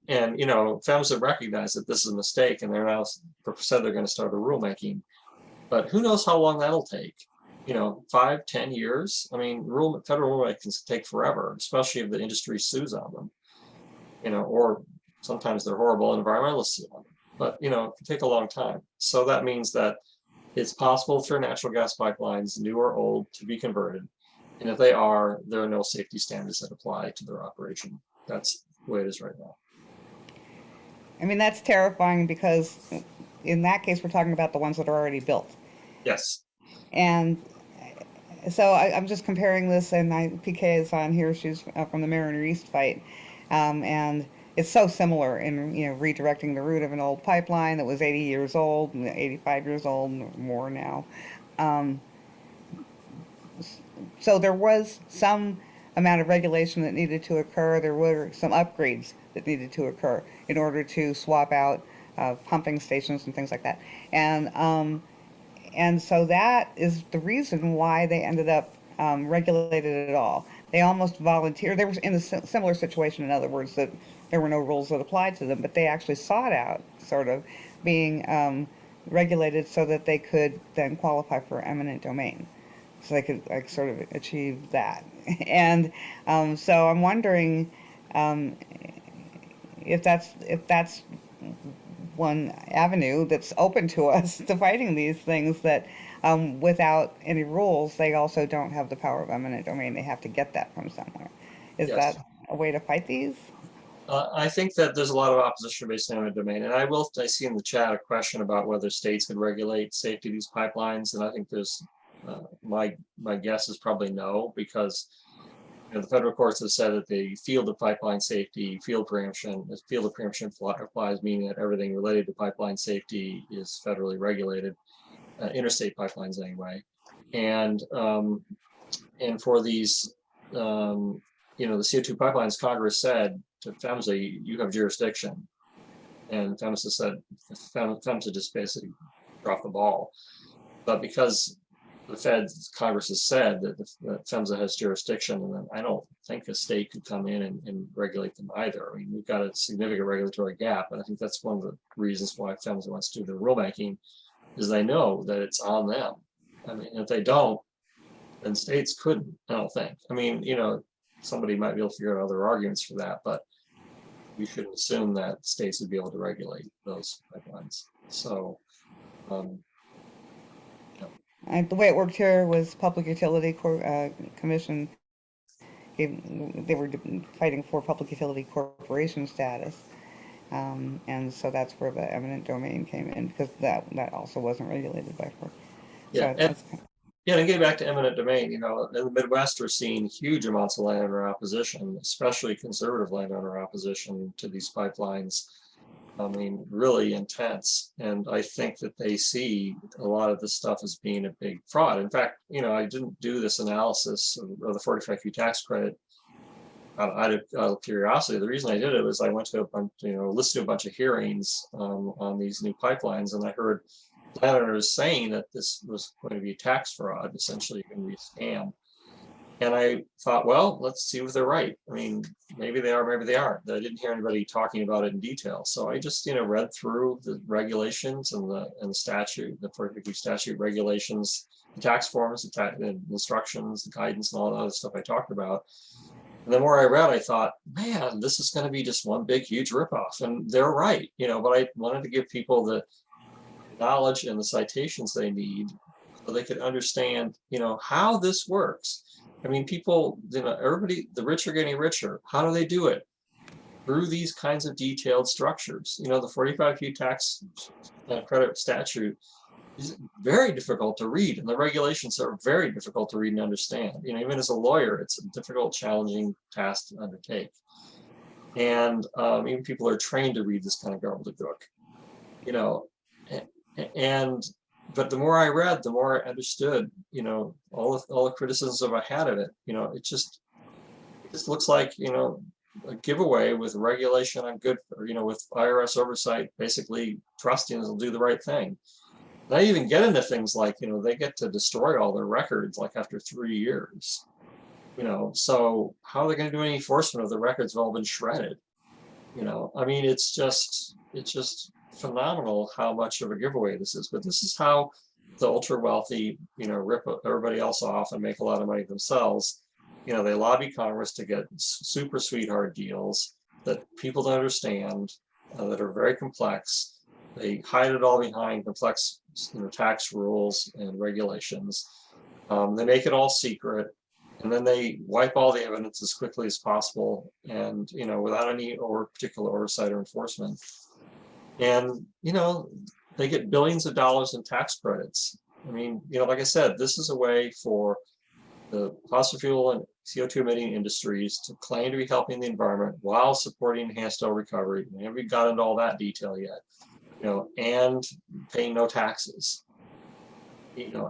And, PHMSA recognized that this is a mistake, and they're now said they're going to start a rulemaking. But who knows how long that'll take? 5, 10 years? I mean, federal rulemakings take forever, especially if the industry sues on them. Or sometimes they're horrible environmentalists, but it can take a long time. So that means that it's possible for natural gas pipelines, new or old, to be converted. And if they are, there are no safety standards that apply to their operation. That's the way it is right now. I mean, that's terrifying because in that case, we're talking about the ones that are already built. Yes. And so I'm just comparing this, and PK is on here. She's from the Mariner East fight. And it's so similar in, redirecting the route of an old pipeline that was 80 years old, 85 years old, more now. So there was some amount of regulation that needed to occur. There were some upgrades that needed to occur in order to swap out pumping stations and things like that. And so that is the reason why they ended up regulated it all. They almost volunteered. They were in a similar situation, in other words, that there were no rules that applied to them, but they actually sought out sort of being regulated so that they could then qualify for eminent domain. So they could sort of achieve that. And so I'm wondering if that's one avenue that's open to us to fighting these things, that without any rules, they also don't have the power of eminent domain. They have to get that from somewhere. Is Yes. that a way to fight these? I think that there's a lot of opposition based on eminent domain, and I see in the chat a question about whether states could regulate safety of these pipelines, and I think there's my guess is probably no, because the federal courts have said that the field of pipeline safety, field of preemption applies, meaning that everything related to pipeline safety is federally regulated, interstate pipelines anyway, and for these, the CO2 pipelines, Congress said to PHMSA, you have jurisdiction, and PHMSA just basically dropped the ball, but because Congress has said that PHMSA has jurisdiction, and I don't think a state could come in and regulate them either. I mean, we've got a significant regulatory gap, and I think that's one of the reasons why PHMSA wants to do the rulemaking, is they know that it's on them. I mean, if they don't, then states couldn't, I don't think. I mean, somebody might be able to figure out other arguments for that, but we shouldn't assume that states would be able to regulate those pipelines. So, the way it worked here was Public Utility Commission. They were fighting for Public Utility Corporation status, and so that's where the eminent domain came in, because that also wasn't regulated by FERC. yeah, So and getting back to eminent domain, in the Midwest, we're seeing huge amounts of landowner opposition, especially conservative landowner opposition to these pipelines. I mean, really intense. And I think that they see a lot of this stuff as being a big fraud. In fact, I didn't do this analysis of the 45Q tax credit out of curiosity. The reason I did it was I went to listened to a bunch of hearings on these new pipelines, and I heard landowners saying that this was going to be tax fraud, essentially going to be a scam. And I thought, well, let's see if they're right. I mean, maybe they are, maybe they aren't. I didn't hear anybody talking about it in detail. So I just, read through the regulations and the statute, the 45Q statute regulations, the tax forms, the instructions, the guidance, and all that other stuff I talked about. And the more I read, I thought, man, this is going to be just one big, huge ripoff. And they're right, but I wanted to give people the knowledge and the citations they need so they could understand, how this works. I mean, people, everybody, the rich are getting richer. How do they do it? Through these kinds of detailed structures. The 45Q tax credit statute is very difficult to read, and the regulations are very difficult to read and understand. Even as a lawyer, it's a difficult, challenging task to undertake. And even people are trained to read this kind of gobbledygook, but the more I read, the more I understood, all the criticisms I had of it. It just looks like, a giveaway with regulation on good, with IRS oversight, basically trusting it'll do the right thing. And I even get into things like, they get to destroy all their records like after 3 years. So how are they going to do any enforcement if the records have all been shredded? I mean, it's just phenomenal how much of a giveaway this is. But this is how the ultra wealthy, rip everybody else off and make a lot of money themselves. They lobby Congress to get super sweetheart deals that people don't understand, that are very complex. They hide it all behind complex, tax rules and regulations. They make it all secret, and then they wipe all the evidence as quickly as possible, and without any particular oversight or enforcement. And they get billions of dollars in tax credits. I mean, like I said, this is a way for the fossil fuel and CO2 emitting industries to claim to be helping the environment while supporting enhanced oil recovery. We haven't got into all that detail yet, and paying no taxes,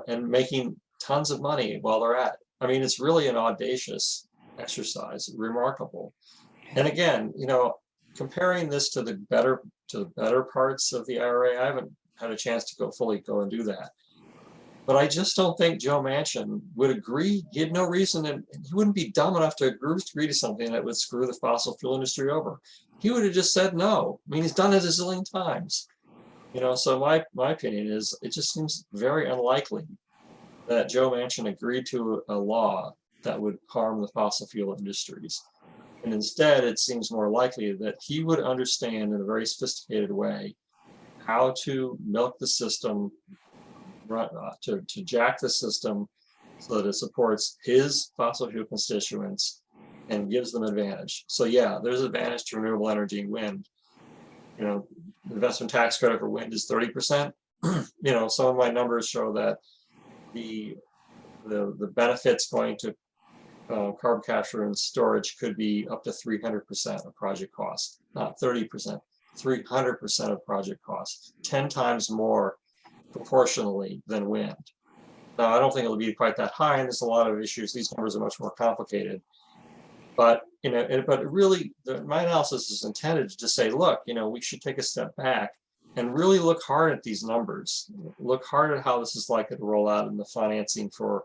and making tons of money while they're at it. I mean, it's really an audacious exercise, remarkable. And again, comparing this to the better parts of the IRA, I haven't had a chance to fully go and do that. But I just don't think Joe Manchin would agree. He had no reason, and he wouldn't be dumb enough to agree to something that would screw the fossil fuel industry over. He would have just said no. I mean, he's done it a zillion times. So my opinion is it just seems very unlikely that Joe Manchin agreed to a law that would harm the fossil fuel industries. And instead, it seems more likely that he would understand in a very sophisticated way how to milk the system, to jack the system so that it supports his fossil fuel constituents and gives them advantage. So yeah, there's advantage to renewable energy and wind. You know, investment tax credit for wind is 30%. You know, some of my numbers show that the benefits going to carbon capture and storage could be up to 300% of project cost, not 30%, 300% of project cost, 10 times more proportionally than wind. Now, I don't think it'll be quite that high, and there's a lot of issues. These numbers are much more complicated. But, you know, but really, my analysis is intended to say, look, you know, we should take a step back and really look hard at these numbers, look hard at how this is likely to roll out in the financing for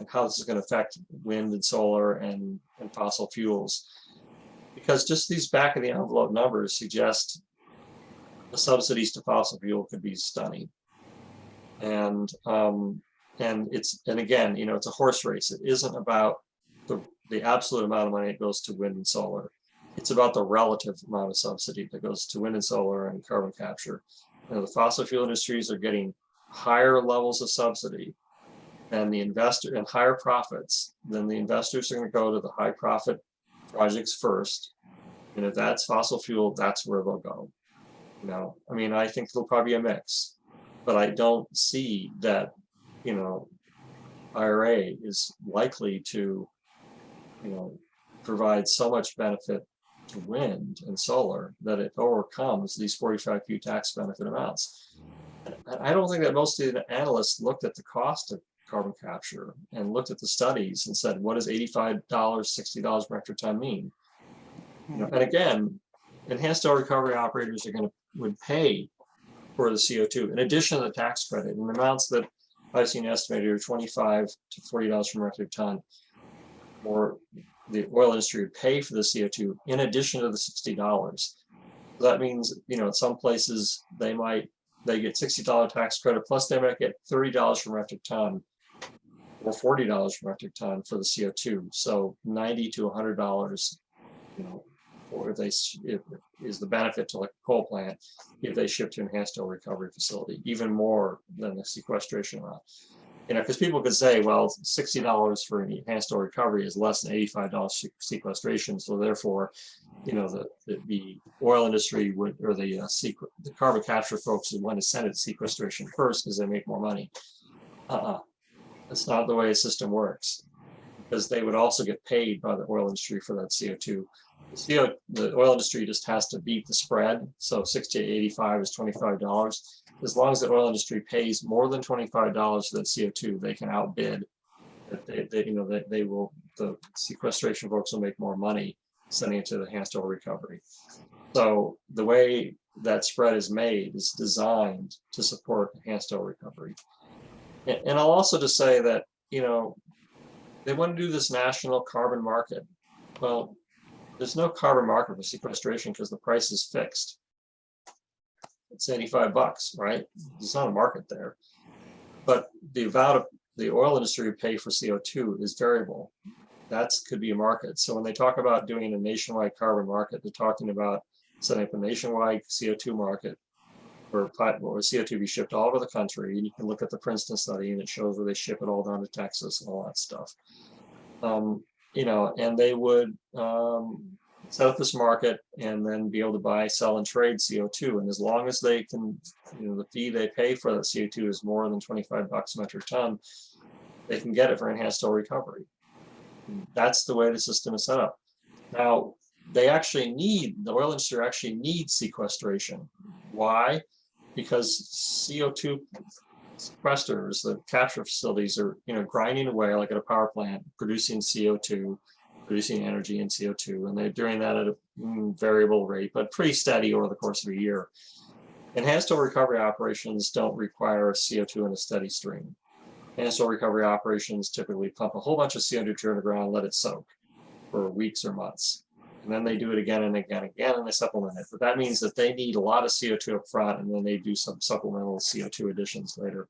how this is going to affect wind and solar and fossil fuels. Because just these back of the envelope numbers suggest the subsidies to fossil fuel could be stunning. And again, you know, it's a horse race. It isn't about the absolute amount of money that goes to wind and solar. It's about the relative amount of subsidy that goes to wind and solar and carbon capture. You know, the fossil fuel industries are getting higher levels of subsidy and the investor and higher profits. Then the investors are going to go to the high profit projects first. And if that's fossil fuel, that's where they'll go. You know, I mean, I think there'll probably be a mix, but I don't see that, you know, IRA is likely to, you know, provide so much benefit to wind and solar that it overcomes these 45Q tax benefit amounts. I don't think that most of the analysts looked at the cost of carbon capture and looked at the studies and said, what does $85, $60 per metric ton mean? You know, and again, enhanced oil recovery operators are would pay for the CO2 in addition to the tax credit, and the amounts that I've seen estimated are $25 to $40 per metric ton, or the oil industry would pay for the CO2 in addition to the $60. That means, you know, in some places they get $60 tax credit, plus they might get $30 per metric ton or $40 per metric ton for the CO2. So $90 to $100, you know, or if is the benefit to like a coal plant if they ship to enhanced oil recovery facility, even more than the sequestration amount. You know, because people could say, well, $60 for enhanced oil recovery is less than $85 sequestration, so therefore, you know, the oil industry would, or the carbon capture folks would want to send it to sequestration first because they make more money. That's not the way the system works, because they would also get paid by the oil industry for that CO2. The oil industry just has to beat the spread. So 60 to 85 is $25. As long as the oil industry pays more than $25 for that CO2, they can outbid. The sequestration folks will make more money sending it to the enhanced oil recovery. So the way that spread is made is designed to support enhanced oil recovery. And I'll also just say that, you know, they want to do this national carbon market. Well, there's no carbon market for sequestration because the price is fixed. It's $85, right? There's not a market there. But the amount of the oil industry would pay for CO2 is variable. That could be a market. So when they talk about doing a nationwide carbon market, they're talking about setting up a nationwide CO2 market where CO2 be shipped all over the country. And you can look at the Princeton study and it shows where they ship it all down to Texas and all that stuff. You know, and they would set up this market and then be able to buy, sell, and trade CO2. And as long as they can, you know, the fee they pay for that CO2 is more than $25 a metric ton, they can get it for enhanced oil recovery. That's the way the system is set up. Now, the oil industry actually needs sequestration. Why? Because CO2 sequesters, the capture facilities, are, you know, grinding away like at a power plant, producing CO2, producing energy in CO2, and they're doing that at a variable rate, but pretty steady over the course of a year. Enhanced oil recovery operations don't require CO2 in a steady stream. Enhanced oil recovery operations typically pump a whole bunch of CO2 to the ground, let it soak for weeks or months. And then they do it again and again and again, and they supplement it. But that means that they need a lot of CO2 up front, and then they do some supplemental CO2 additions later.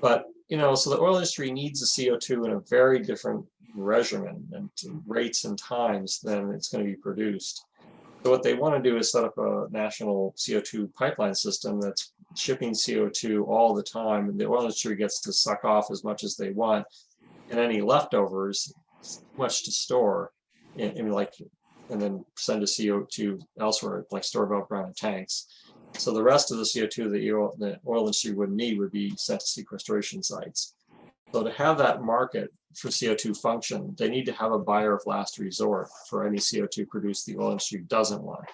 But, you know, so the oil industry needs the CO2 in a very different regimen and rates and times than it's going to be produced. So what they want to do is set up a national CO2 pipeline system that's shipping CO2 all the time, and the oil industry gets to suck off as much as they want, and any leftovers, much to store. and then send the CO2 elsewhere, like store above ground in tanks. So the rest of the CO2 that the oil industry would need would be sent to sequestration sites. So to have that market for CO2 function, they need to have a buyer of last resort for any CO2 produced the oil industry doesn't want.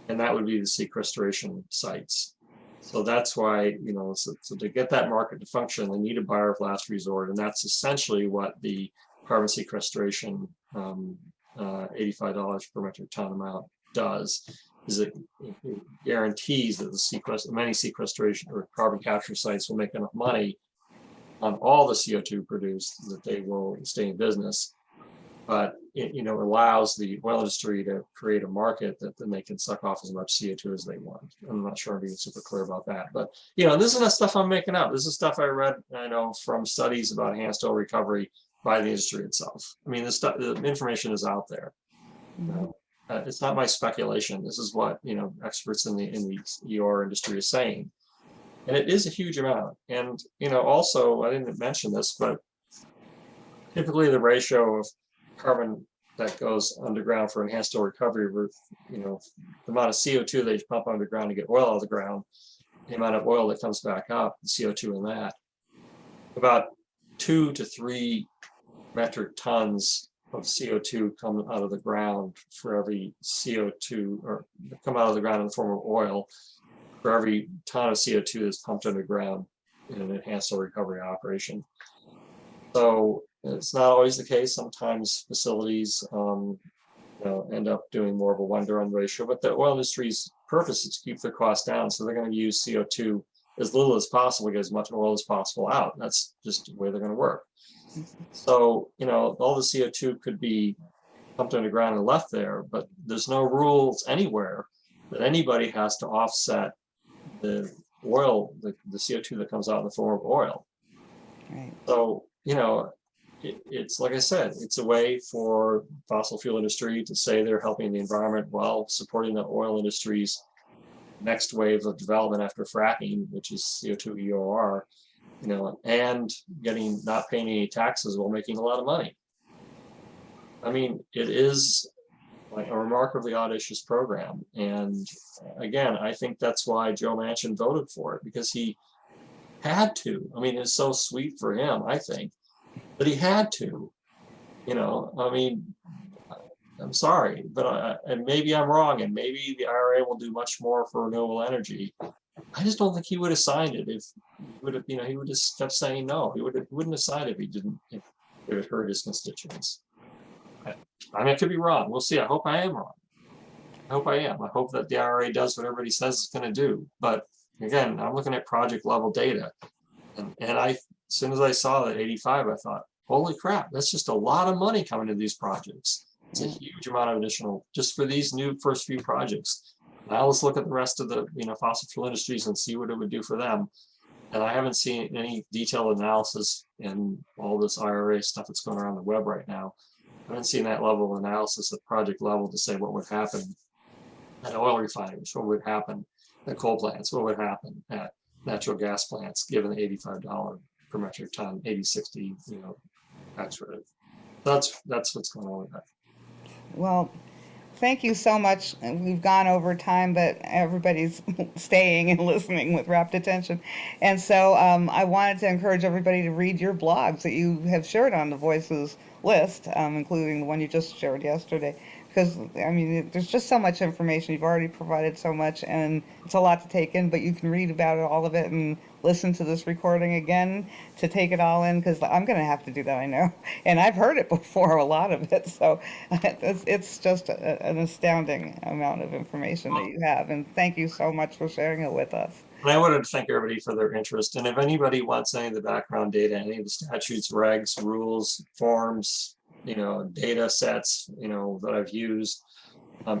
And that would be the sequestration sites. So that's why, so to get that market to function, they need a buyer of last resort. And that's essentially what the carbon sequestration $85 per metric ton amount does, is it guarantees that many sequestration or carbon capture sites will make enough money on all the CO2 produced that they will stay in business. But it allows the oil industry to create a market that then they can suck off as much CO2 as they want. I'm not sure I'm being super clear about that, but this is not stuff I'm making up. This is stuff I read, from studies about enhanced oil recovery by the industry itself. I mean, the information is out there. It's not my speculation. This is what experts in the EOR industry are saying, and it is a huge amount. And also, I didn't mention this, but typically the ratio of carbon that goes underground for enhanced oil recovery, the amount of CO2 they pump underground to get oil out of the ground, the amount of oil that comes back up, the CO2 in that, about 2 to 3 metric tons of CO2 come out of the ground for every CO2, or come out of the ground in the form of oil, for every ton of CO2 that's pumped underground in an enhanced oil recovery operation. So it's not always the case. Sometimes facilities end up doing more of a 1-to-1 ratio, but the oil industry's purpose is to keep their costs down. So they're going to use CO2 as little as possible, get as much oil as possible out. That's just the way they're going to work. So, all the CO2 could be pumped underground and left there, but there's no rules anywhere that anybody has to offset the oil, the CO2 that comes out in the form of oil. Right. So, it's like I said, it's a way for fossil fuel industry to say they're helping the environment while supporting the oil industry's next wave of development after fracking, which is CO2 EOR, and not paying any taxes while making a lot of money. I mean, it is like a remarkably audacious program. And again, I think that's why Joe Manchin voted for it, because he had to. I mean, it's so sweet for him, I think, but he had to. I mean, I'm sorry, but and maybe I'm wrong, and maybe the IRA will do much more for renewable energy. I just don't think he would have signed it if he would have, he would have kept saying no. He wouldn't have signed it if it would hurt his constituents. I mean, I could be wrong. We'll see. I hope I am wrong. I hope I am. I hope that the IRA does what everybody says it's going to do. But again, I'm looking at project level data, and as soon as I saw that 85, I thought, holy crap, that's just a lot of money coming to these projects. It's a huge amount of additional just for these new first few projects. Now let's look at the rest of the fossil fuel industries and see what it would do for them. And I haven't seen any detailed analysis in all this IRA stuff that's going around the web right now. I haven't seen that level of analysis at project level to say what would happen at oil refineries, what would happen at coal plants, what would happen at natural gas plants, given the $85 per metric ton, 80/60, tax credit. That's what's going on with that. Well, thank you so much. And we've gone over time, but everybody's staying and listening with rapt attention. And so I wanted to encourage everybody to read your blogs that you have shared on the Voices list, including the one you just shared yesterday. Because, I mean, there's just so much information. You've already provided so much, and it's a lot to take in, but you can read about it, all of it, and listen to this recording again to take it all in, because I'm going to have to do that, I know. And I've heard it before, a lot of it. So it's just an astounding amount of information that you have. And thank you so much for sharing it with us. And I wanted to thank everybody for their interest. And if anybody wants any of the background data, any of the statutes, regs, rules, forms, data sets, that I've used,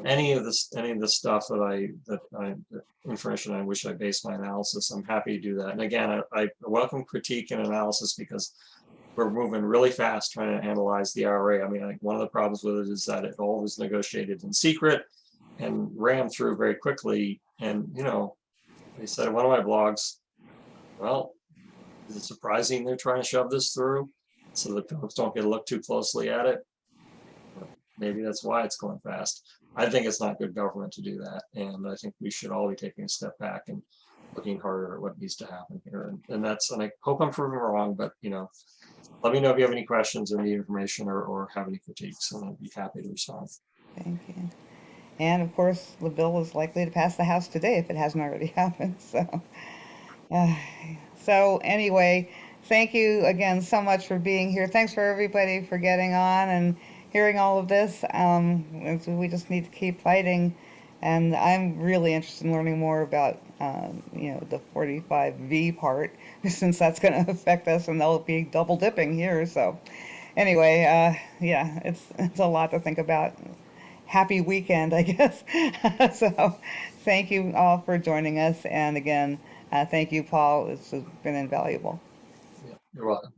any of the stuff the information I wish I based my analysis, I'm happy to do that. And again, I welcome critique and analysis, because we're moving really fast trying to analyze the IRA. I mean, I think one of the problems with it is that it all was negotiated in secret and rammed through very quickly. And, they said in one of my blogs, well, is it surprising they're trying to shove this through so that folks don't get to look too closely at it? maybe that's why it's going fast. I think it's not good government to do that. And I think we should all be taking a step back and looking harder at what needs to happen here. And I hope I'm proving wrong, but let me know if you have any questions or need information or have any critiques, and I'd be happy to respond. Thank you. And of course, the bill is likely to pass the House today if it hasn't already happened. Uh, so anyway, thank you again so much for being here. Thanks for everybody for getting on and hearing all of this. We just need to keep fighting. And I'm really interested in learning more about, the 45V part, since that's going to affect us, and they'll be double dipping here. So anyway, yeah, it's a lot to think about. Happy weekend, I guess. So thank you all for joining us. And again, thank you, Paul. It's been invaluable. Yeah, you're welcome.